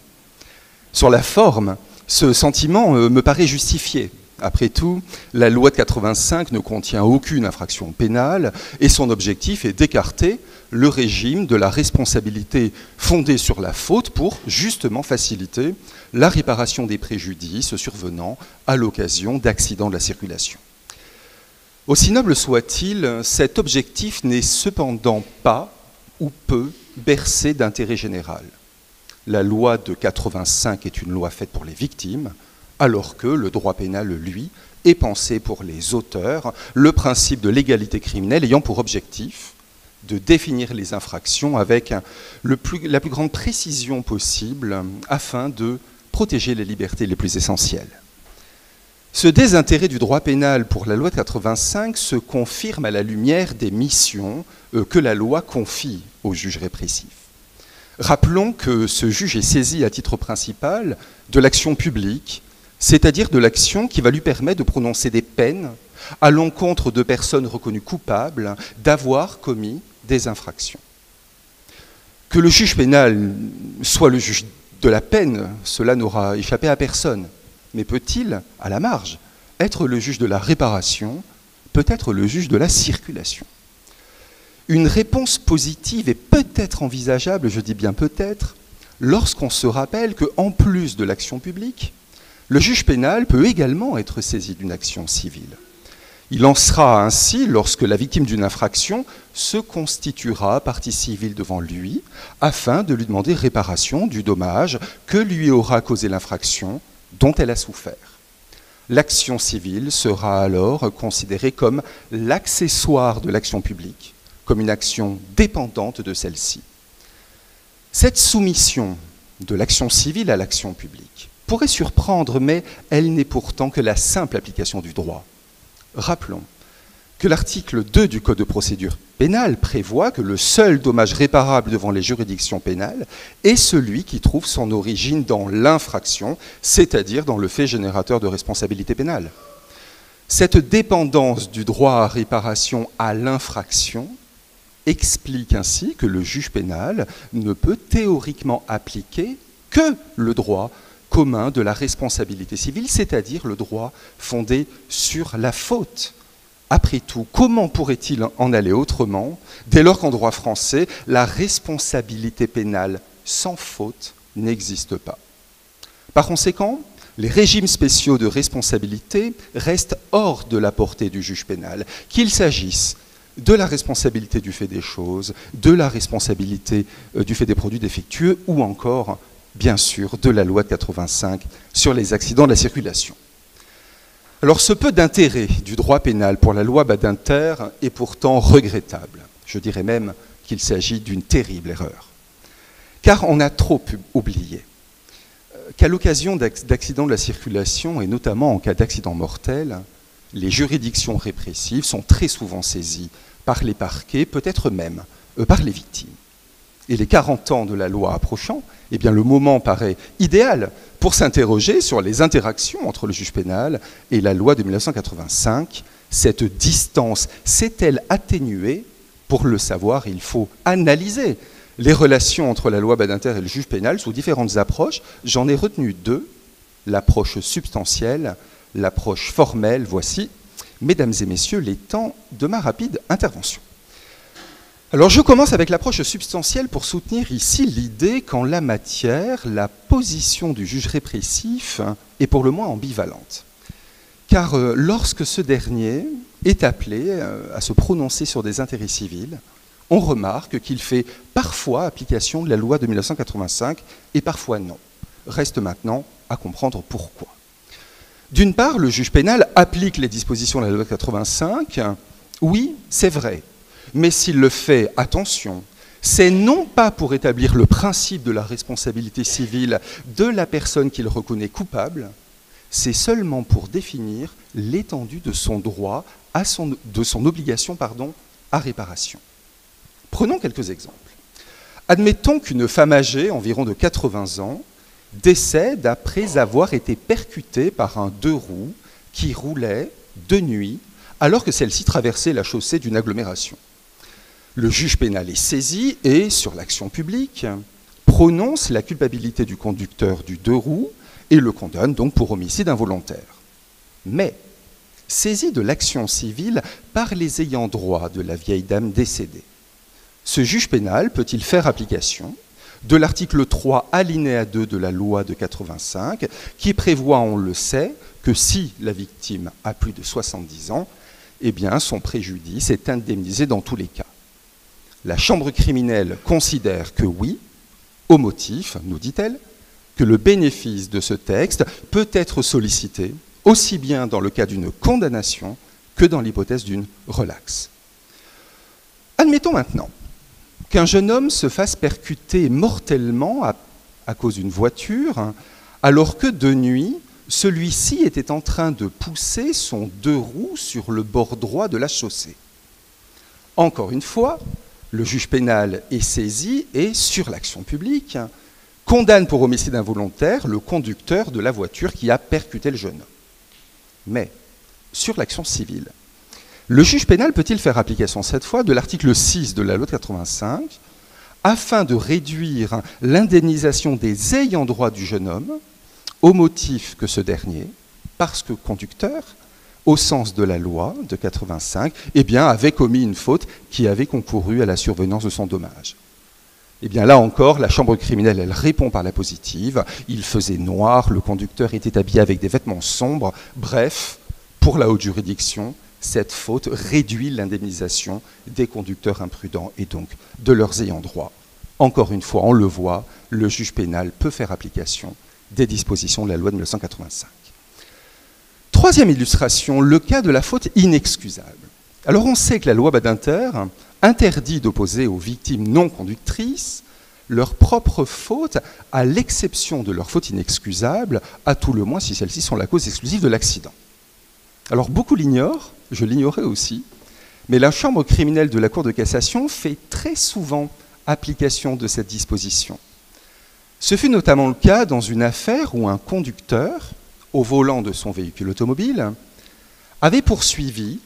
Sur la forme, ce sentiment me paraît justifié. Après tout, la loi de 85 ne contient aucune infraction pénale et son objectif est d'écarter le régime de la responsabilité fondée sur la faute pour justement faciliter la réparation des préjudices survenant à l'occasion d'accidents de la circulation. Aussi noble soit-il, cet objectif n'est cependant pas ou peu bercé d'intérêt général. La loi de 85 est une loi faite pour les victimes, alors que le droit pénal, lui, est pensé pour les auteurs, le principe de l'égalité criminelle ayant pour objectif de définir les infractions avec la plus grande précision possible afin de protéger les libertés les plus essentielles. Ce désintérêt du droit pénal pour la loi de 85 se confirme à la lumière des missions que la loi confie au juge répressif. Rappelons que ce juge est saisi à titre principal de l'action publique, c'est-à-dire de l'action qui va lui permettre de prononcer des peines à l'encontre de personnes reconnues coupables d'avoir commis des infractions. Que le juge pénal soit le juge de la peine, cela n'aura échappé à personne. Mais peut-il, à la marge, être le juge de la réparation, peut-être le juge de la circulation? Une réponse positive est peut-être envisageable, je dis bien peut-être, lorsqu'on se rappelle qu'en plus de l'action publique, le juge pénal peut également être saisi d'une action civile. Il en sera ainsi lorsque la victime d'une infraction se constituera partie civile devant lui afin de lui demander réparation du dommage que lui aura causé l'infraction dont elle a souffert. L'action civile sera alors considérée comme l'accessoire de l'action publique, comme une action dépendante de celle-ci. Cette soumission de l'action civile à l'action publique pourrait surprendre, mais elle n'est pourtant que la simple application du droit. Rappelons que l'article 2 du Code de procédure pénale prévoit que le seul dommage réparable devant les juridictions pénales est celui qui trouve son origine dans l'infraction, c'est-à-dire dans le fait générateur de responsabilité pénale. Cette dépendance du droit à réparation à l'infraction explique ainsi que le juge pénal ne peut théoriquement appliquer que le droit commun de la responsabilité civile, c'est-à-dire le droit fondé sur la faute. Après tout, comment pourrait-il en aller autrement dès lors qu'en droit français, la responsabilité pénale sans faute n'existe pas? Par conséquent, les régimes spéciaux de responsabilité restent hors de la portée du juge pénal, qu'il s'agisse de la responsabilité du fait des choses, de la responsabilité du fait des produits défectueux ou encore, bien sûr, de la loi de 85 sur les accidents de la circulation. Alors ce peu d'intérêt du droit pénal pour la loi Badinter est pourtant regrettable. Je dirais même qu'il s'agit d'une terrible erreur. Car on a trop oublié qu'à l'occasion d'accidents de la circulation, et notamment en cas d'accident mortel, les juridictions répressives sont très souvent saisies par les parquets, peut-être même par les victimes. Et les 40 ans de la loi approchant, eh bien le moment paraît idéal pour s'interroger sur les interactions entre le juge pénal et la loi de 1985. Cette distance s'est-elle atténuée? Pour le savoir, il faut analyser les relations entre la loi Badinter et le juge pénal sous différentes approches. J'en ai retenu deux, l'approche substantielle, l'approche formelle. Voici, mesdames et messieurs, les temps de ma rapide intervention. Alors je commence avec l'approche substantielle pour soutenir ici l'idée qu'en la matière, la position du juge répressif est pour le moins ambivalente. Car lorsque ce dernier est appelé à se prononcer sur des intérêts civils, on remarque qu'il fait parfois application de la loi de 1985 et parfois non. Reste maintenant à comprendre pourquoi. D'une part, le juge pénal applique les dispositions de la loi de 85. Oui, c'est vrai. Mais s'il le fait, attention, c'est non pas pour établir le principe de la responsabilité civile de la personne qu'il reconnaît coupable, c'est seulement pour définir l'étendue de son droit, de son obligation à réparation. Prenons quelques exemples. Admettons qu'une femme âgée, environ de 80 ans, décède après avoir été percutée par un deux-roues qui roulait de nuit alors que celle-ci traversait la chaussée d'une agglomération. Le juge pénal est saisi et, sur l'action publique, prononce la culpabilité du conducteur du deux-roues et le condamne donc pour homicide involontaire. Mais, saisi de l'action civile par les ayants droit de la vieille dame décédée, ce juge pénal peut-il faire application de l'article 3 alinéa 2 de la loi de 85 qui prévoit, on le sait, que si la victime a plus de 70 ans, eh bien son préjudice est indemnisé dans tous les cas. La chambre criminelle considère que oui, au motif, nous dit-elle, que le bénéfice de ce texte peut être sollicité aussi bien dans le cas d'une condamnation que dans l'hypothèse d'une relaxe. Admettons maintenant qu'un jeune homme se fasse percuter mortellement à cause d'une voiture, alors que de nuit, celui-ci était en train de pousser son 2 roues sur le bord droit de la chaussée. Encore une fois, le juge pénal est saisi et, sur l'action publique, condamne pour homicide involontaire le conducteur de la voiture qui a percuté le jeune homme. Mais, sur l'action civile, le juge pénal peut-il faire application cette fois de l'article 6 de la loi de 85 afin de réduire l'indemnisation des ayants droit du jeune homme au motif que ce dernier, parce que conducteur, au sens de la loi de 85, eh bien, avait commis une faute qui avait concouru à la survenance de son dommage. Eh bien, là encore, la chambre criminelle, elle répond par la positive. Il faisait noir, le conducteur était habillé avec des vêtements sombres. Bref, pour la haute juridiction, cette faute réduit l'indemnisation des conducteurs imprudents et donc de leurs ayants droit. Encore une fois, on le voit, le juge pénal peut faire application des dispositions de la loi de 1985. Troisième illustration, le cas de la faute inexcusable. Alors on sait que la loi Badinter interdit d'opposer aux victimes non conductrices leur propre faute, à l'exception de leur faute inexcusable, à tout le moins si celles-ci sont la cause exclusive de l'accident. Alors beaucoup l'ignorent, je l'ignorais aussi, mais la chambre criminelle de la Cour de cassation fait très souvent application de cette disposition. Ce fut notamment le cas dans une affaire où un conducteur, au volant de son véhicule automobile, avait poursuivi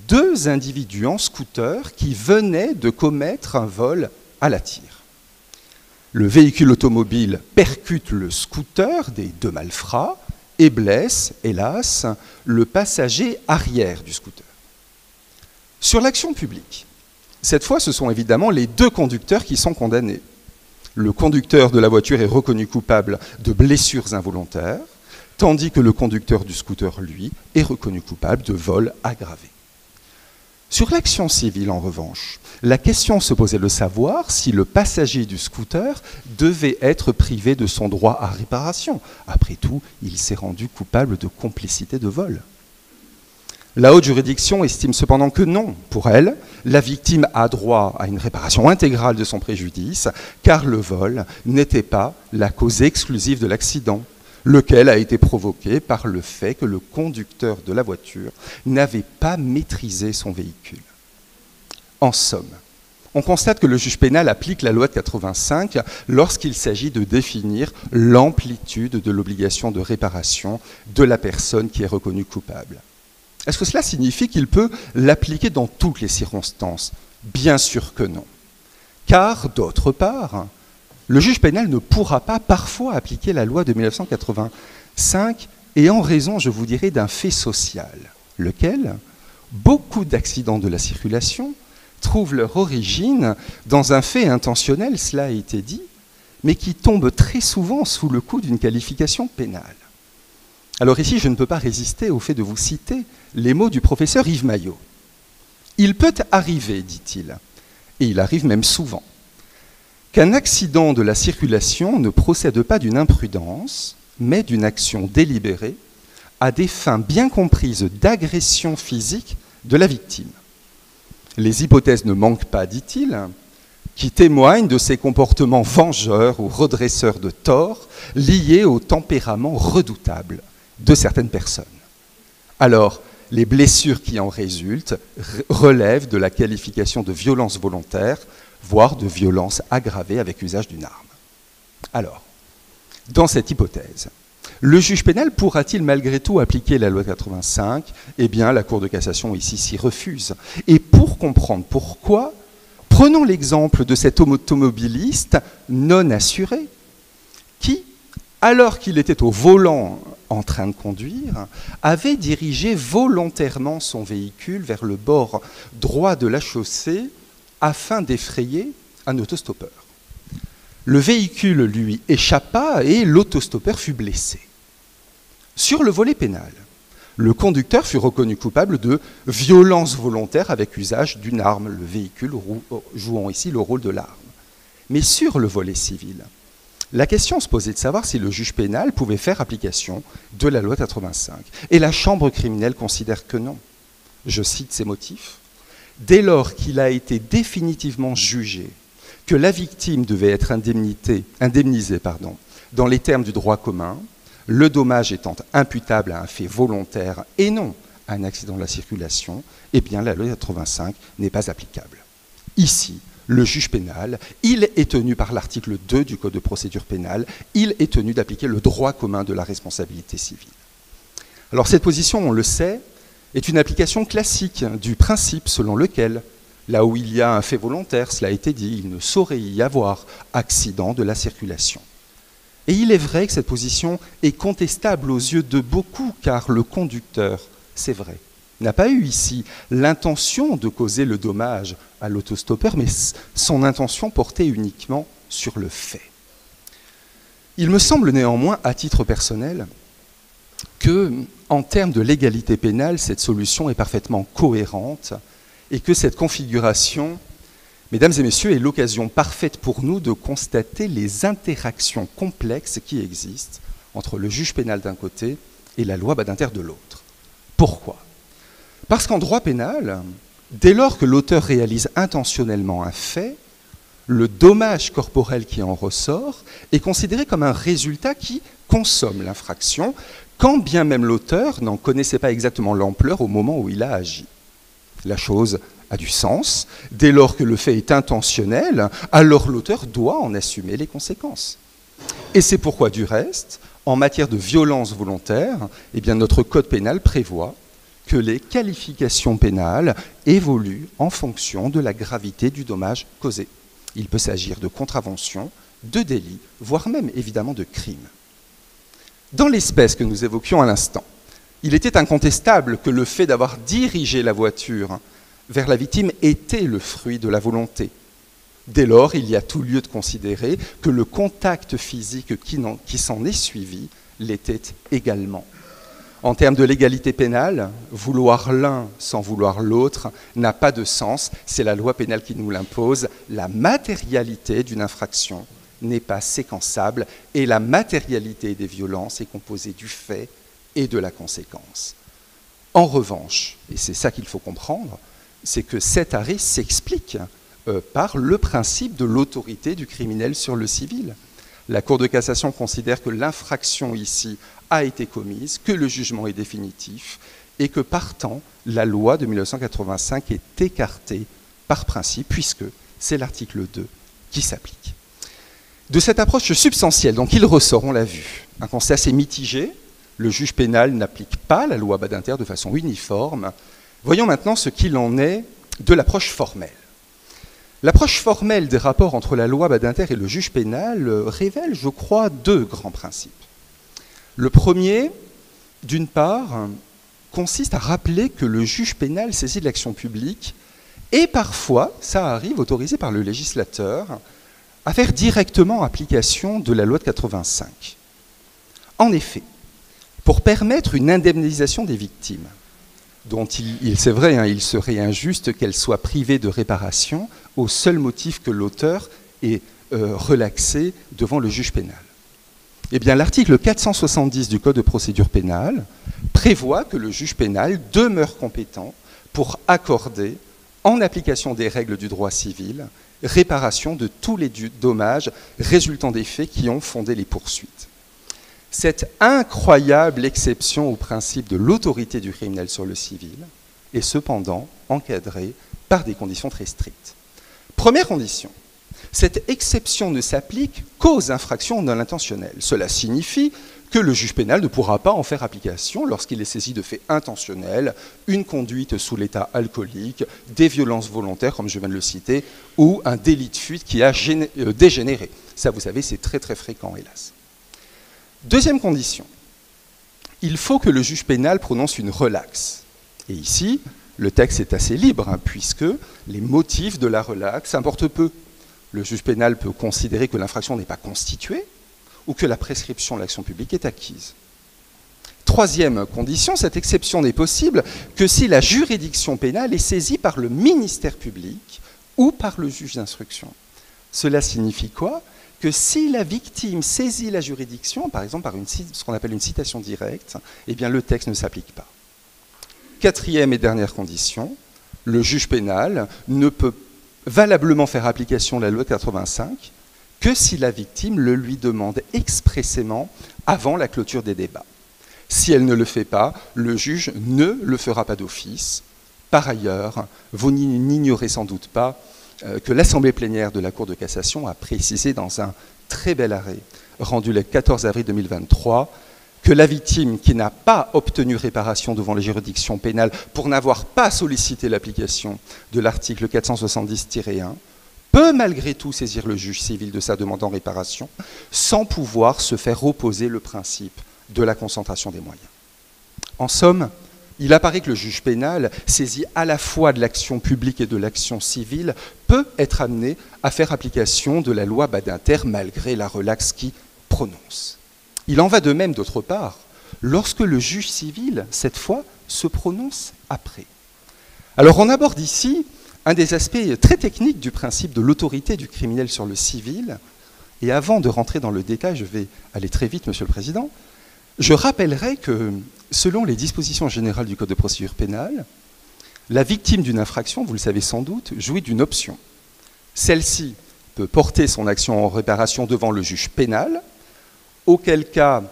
2 individus en scooter qui venaient de commettre un vol à la tire. Le véhicule automobile percute le scooter des 2 malfrats et blesse, hélas, le passager arrière du scooter. Sur l'action publique, cette fois, ce sont évidemment les 2 conducteurs qui sont condamnés. Le conducteur de la voiture est reconnu coupable de blessures involontaires, tandis que le conducteur du scooter, lui, est reconnu coupable de vol aggravé. Sur l'action civile, en revanche, la question se posait de savoir si le passager du scooter devait être privé de son droit à réparation. Après tout, il s'est rendu coupable de complicité de vol. La haute juridiction estime cependant que non. Pour elle, la victime a droit à une réparation intégrale de son préjudice, car le vol n'était pas la cause exclusive de l'accident, lequel a été provoqué par le fait que le conducteur de la voiture n'avait pas maîtrisé son véhicule. En somme, on constate que le juge pénal applique la loi de 85 lorsqu'il s'agit de définir l'amplitude de l'obligation de réparation de la personne qui est reconnue coupable. Est-ce que cela signifie qu'il peut l'appliquer dans toutes les circonstances? Bien sûr que non. Car, d'autre part, le juge pénal ne pourra pas parfois appliquer la loi de 1985 et en raison, je vous dirais, d'un fait social, lequel, beaucoup d'accidents de la circulation trouvent leur origine dans un fait intentionnel, cela a été dit, mais qui tombe très souvent sous le coup d'une qualification pénale. Alors ici, je ne peux pas résister au fait de vous citer les mots du professeur Yves Maillot. Il peut arriver, dit-il, et il arrive même souvent, qu'un accident de la circulation ne procède pas d'une imprudence, mais d'une action délibérée à des fins bien comprises d'agression physique de la victime. Les hypothèses ne manquent pas, dit-il, qui témoignent de ces comportements vengeurs ou redresseurs de tort liés au tempérament redoutable de certaines personnes. Alors, les blessures qui en résultent relèvent de la qualification de violence volontaire, voire de violence aggravée avec usage d'une arme. Alors, dans cette hypothèse, le juge pénal pourra-t-il malgré tout appliquer la loi 85 ? Eh bien, la Cour de cassation ici s'y refuse. Et pour comprendre pourquoi, prenons l'exemple de cet automobiliste non assuré qui, alors qu'il était au volant en train de conduire, avait dirigé volontairement son véhicule vers le bord droit de la chaussée afin d'effrayer un autostoppeur. Le véhicule lui échappa et l'autostoppeur fut blessé. Sur le volet pénal, le conducteur fut reconnu coupable de violence volontaire avec usage d'une arme, le véhicule jouant ici le rôle de l'arme. Mais sur le volet civil, la question se posait de savoir si le juge pénal pouvait faire application de la loi 85. Et la chambre criminelle considère que non. Je cite ses motifs. Dès lors qu'il a été définitivement jugé que la victime devait être indemnisée dans les termes du droit commun, Le dommage étant imputable à un fait volontaire et non à un accident de la circulation, eh bien la loi 85 n'est pas applicable. Ici, le juge pénal, il est tenu par l'article 2 du Code de procédure pénale, il est tenu d'appliquer le droit commun de la responsabilité civile. Alors cette position, on le sait, est une application classique du principe selon lequel, là où il y a un fait volontaire, cela a été dit, il ne saurait y avoir accident de la circulation. Et il est vrai que cette position est contestable aux yeux de beaucoup, car le conducteur, c'est vrai, n'a pas eu ici l'intention de causer le dommage à l'autostoppeur, mais son intention portait uniquement sur le fait. Il me semble néanmoins, à titre personnel, que, en termes de légalité pénale, cette solution est parfaitement cohérente et que cette configuration, mesdames et messieurs, est l'occasion parfaite pour nous de constater les interactions complexes qui existent entre le juge pénal d'un côté et la loi Badinter de l'autre. Pourquoi ? Parce qu'en droit pénal, dès lors que l'auteur réalise intentionnellement un fait, le dommage corporel qui en ressort est considéré comme un résultat qui consomme l'infraction, quand bien même l'auteur n'en connaissait pas exactement l'ampleur au moment où il a agi. La chose a du sens. Dès lors que le fait est intentionnel, alors l'auteur doit en assumer les conséquences. Et c'est pourquoi, du reste, en matière de violence volontaire, eh bien, notre code pénal prévoit que les qualifications pénales évoluent en fonction de la gravité du dommage causé. Il peut s'agir de contravention, de délit, voire même évidemment de crime. Dans l'espèce que nous évoquions à l'instant, il était incontestable que le fait d'avoir dirigé la voiture vers la victime était le fruit de la volonté. Dès lors, il y a tout lieu de considérer que le contact physique qui s'en est suivi l'était également. En termes de légalité pénale, vouloir l'un sans vouloir l'autre n'a pas de sens, c'est la loi pénale qui nous l'impose. La matérialité d'une infraction n'est pas séquençable et la matérialité des violences est composée du fait et de la conséquence. En revanche, et c'est ça qu'il faut comprendre, c'est que cet arrêt s'explique par le principe de l'autorité du criminel sur le civil. La Cour de cassation considère que l'infraction ici a été commise, que le jugement est définitif et que partant, la loi de 1985 est écartée par principe puisque c'est l'article 2 qui s'applique. De cette approche substantielle, donc il ressort, on l'a vu, un constat assez mitigé. Le juge pénal n'applique pas la loi Badinter de façon uniforme. Voyons maintenant ce qu'il en est de l'approche formelle. L'approche formelle des rapports entre la loi Badinter et le juge pénal révèle, je crois, deux grands principes. Le premier, d'une part, consiste à rappeler que le juge pénal saisi de l'action publique est parfois, ça arrive, autorisé par le législateur à faire directement application de la loi de 85. En effet, pour permettre une indemnisation des victimes, dont c'est vrai, il serait injuste qu'elles soient privées de réparation au seul motif que l'auteur est relaxé devant le juge pénal. Eh bien, l'article 470 du Code de procédure pénale prévoit que le juge pénal demeure compétent pour accorder, en application des règles du droit civil, réparation de tous les dommages résultant des faits qui ont fondé les poursuites. Cette incroyable exception au principe de l'autorité du criminel sur le civil est cependant encadrée par des conditions très strictes. Première condition, cette exception ne s'applique qu'aux infractions non intentionnelles. Cela signifie que le juge pénal ne pourra pas en faire application lorsqu'il est saisi de faits intentionnels, une conduite sous l'état alcoolique, des violences volontaires, comme je viens de le citer, ou un délit de fuite qui a dégénéré. Ça, vous savez, c'est très très fréquent, hélas. Deuxième condition, il faut que le juge pénal prononce une relaxe. Et ici, le texte est assez libre, puisque les motifs de la relaxe importent peu. Le juge pénal peut considérer que l'infraction n'est pas constituée ou que la prescription de l'action publique est acquise. Troisième condition, cette exception n'est possible que si la juridiction pénale est saisie par le ministère public ou par le juge d'instruction. Cela signifie quoi ? Que si la victime saisit la juridiction, par exemple par ce qu'on appelle une citation directe, eh bien le texte ne s'applique pas. Quatrième et dernière condition, le juge pénal ne peut valablement faire application de la loi 85 que si la victime le lui demande expressément avant la clôture des débats. Si elle ne le fait pas, le juge ne le fera pas d'office. Par ailleurs, vous n'ignorez sans doute pas que l'Assemblée plénière de la Cour de cassation a précisé dans un très bel arrêt, rendu le 14 avril 2023, que la victime qui n'a pas obtenu réparation devant les juridictions pénales pour n'avoir pas sollicité l'application de l'article 470-1 peut malgré tout saisir le juge civil de sa demande en réparation sans pouvoir se faire opposer le principe de la concentration des moyens. En somme, il apparaît que le juge pénal, saisi à la fois de l'action publique et de l'action civile, peut être amené à faire application de la loi Badinter malgré la relaxe qui prononce. Il en va de même, d'autre part, lorsque le juge civil, cette fois, se prononce après. Alors on aborde ici un des aspects très techniques du principe de l'autorité du criminel sur le civil. Et avant de rentrer dans le détail, je vais aller très vite, Monsieur le Président, je rappellerai que, selon les dispositions générales du Code de procédure pénale, la victime d'une infraction, vous le savez sans doute, jouit d'une option. Celle-ci peut porter son action en réparation devant le juge pénal, auquel cas,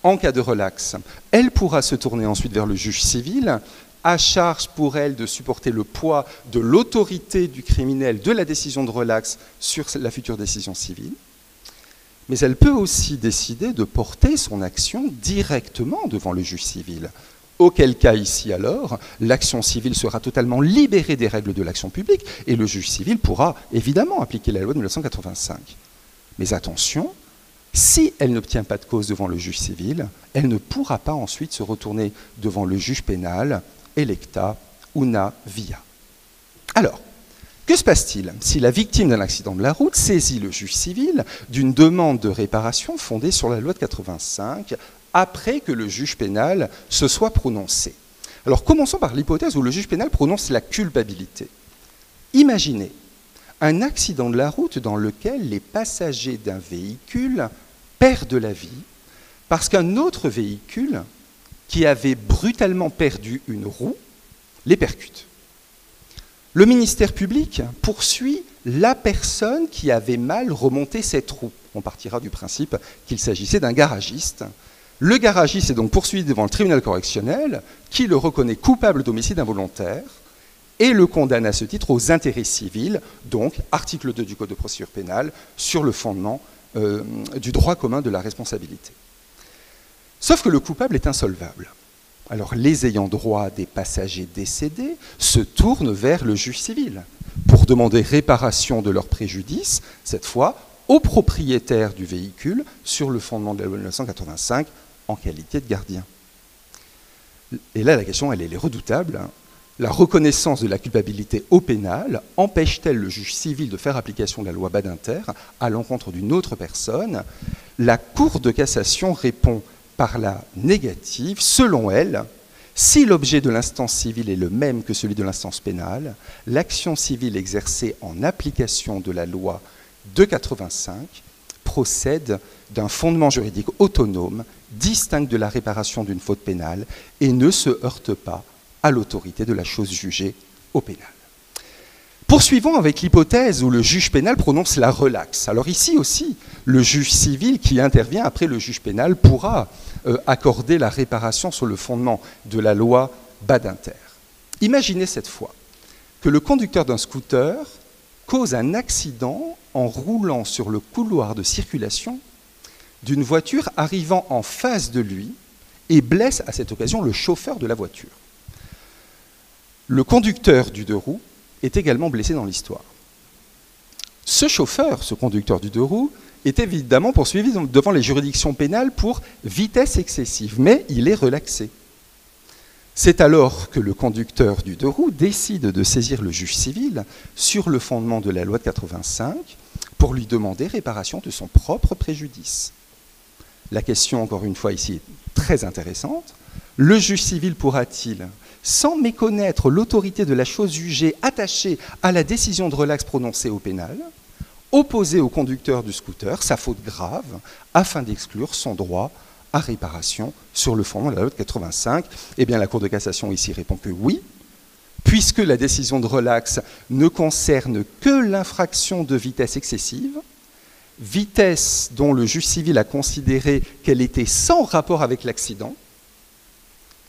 en cas de relaxe, elle pourra se tourner ensuite vers le juge civil, à charge pour elle de supporter le poids de l'autorité du criminel de la décision de relaxe sur la future décision civile. Mais elle peut aussi décider de porter son action directement devant le juge civil, auquel cas ici alors, l'action civile sera totalement libérée des règles de l'action publique et le juge civil pourra évidemment appliquer la loi de 1985. Mais attention, si elle n'obtient pas de cause devant le juge civil, elle ne pourra pas ensuite se retourner devant le juge pénal, electa una via. Alors, que se passe-t-il si la victime d'un accident de la route saisit le juge civil d'une demande de réparation fondée sur la loi de 85 après que le juge pénal se soit prononcé? Alors commençons par l'hypothèse où le juge pénal prononce la culpabilité. Imaginez un accident de la route dans lequel les passagers d'un véhicule perdent la vie parce qu'un autre véhicule qui avait brutalement perdu une roue les percute. Le ministère public poursuit la personne qui avait mal remonté cette roue. On partira du principe qu'il s'agissait d'un garagiste. Le garagiste est donc poursuivi devant le tribunal correctionnel qui le reconnaît coupable d'homicide involontaire et le condamne à ce titre aux intérêts civils, donc article 2 du Code de procédure pénale, sur le fondement du droit commun de la responsabilité. Sauf que le coupable est insolvable. Alors les ayants droit des passagers décédés se tournent vers le juge civil pour demander réparation de leur préjudice, cette fois au propriétaire du véhicule sur le fondement de la loi de 1985 en qualité de gardien. Et là la question elle est redoutable. La reconnaissance de la culpabilité au pénal empêche-t-elle le juge civil de faire application de la loi Badinter à l'encontre d'une autre personne? La Cour de cassation répond par la négative. Selon elle, si l'objet de l'instance civile est le même que celui de l'instance pénale, l'action civile exercée en application de la loi de 85 procède d'un fondement juridique autonome, distinct de la réparation d'une faute pénale et ne se heurte pas à l'autorité de la chose jugée au pénal. Poursuivons avec l'hypothèse où le juge pénal prononce la relaxe. Alors ici aussi, le juge civil qui intervient après le juge pénal pourra accorder la réparation sur le fondement de la loi Badinter. Imaginez cette fois que le conducteur d'un scooter cause un accident en roulant sur le couloir de circulation d'une voiture arrivant en face de lui et blesse à cette occasion le chauffeur de la voiture. Le conducteur du deux roues est également blessé dans l'histoire. Ce chauffeur, ce conducteur du deux roues, est évidemment poursuivi devant les juridictions pénales pour vitesse excessive, mais il est relaxé. C'est alors que le conducteur du deux roues décide de saisir le juge civil sur le fondement de la loi de 85 pour lui demander réparation de son propre préjudice. La question, encore une fois, ici est très intéressante. Le juge civil pourra-t-il, sans méconnaître l'autorité de la chose jugée attachée à la décision de relaxe prononcée au pénal, opposer au conducteur du scooter sa faute grave afin d'exclure son droit à réparation sur le fondement de la loi de 85 ? Eh bien, la Cour de cassation ici répond que oui, puisque la décision de relaxe ne concerne que l'infraction de vitesse excessive, vitesse dont le juge civil a considéré qu'elle était sans rapport avec l'accident.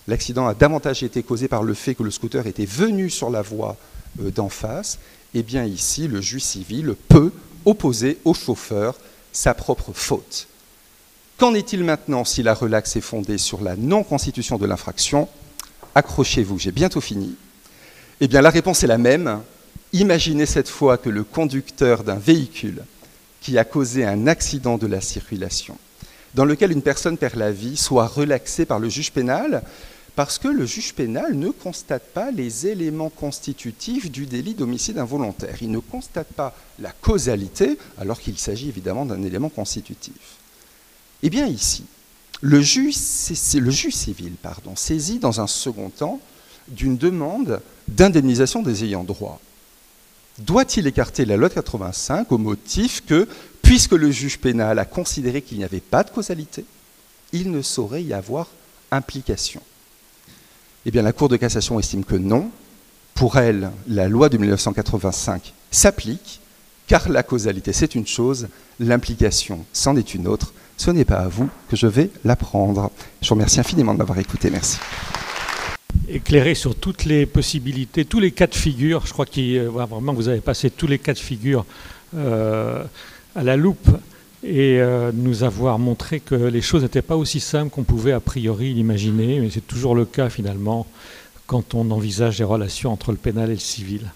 L'accident a davantage été causé par le fait que le scooter était venu sur la voie d'en face. Et bien ici, le juge civil peut opposer au chauffeur sa propre faute. Qu'en est-il maintenant si la relaxe est fondée sur la non-constitution de l'infraction? Accrochez-vous, j'ai bientôt fini. Eh bien, la réponse est la même. Imaginez cette fois que le conducteur d'un véhicule qui a causé un accident de la circulation, dans lequel une personne perd la vie, soit relaxé par le juge pénal, parce que le juge pénal ne constate pas les éléments constitutifs du délit d'homicide involontaire. Il ne constate pas la causalité, alors qu'il s'agit évidemment d'un élément constitutif. Eh bien ici, le juge civil saisit dans un second temps d'une demande d'indemnisation des ayants droit. Doit-il écarter la loi de 85 au motif que, puisque le juge pénal a considéré qu'il n'y avait pas de causalité, il ne saurait y avoir implication? Eh bien, la Cour de cassation estime que non. Pour elle, la loi de 1985 s'applique, car la causalité, c'est une chose, l'implication, c'en est une autre. Ce n'est pas à vous que je vais l'apprendre. Je vous remercie infiniment de m'avoir écouté. Merci. Éclairer sur toutes les possibilités, tous les cas de figure. Je crois que vraiment vous avez passé tous les cas de figure à la loupe et nous avoir montré que les choses n'étaient pas aussi simples qu'on pouvait a priori l'imaginer, mais c'est toujours le cas finalement quand on envisage des relations entre le pénal et le civil.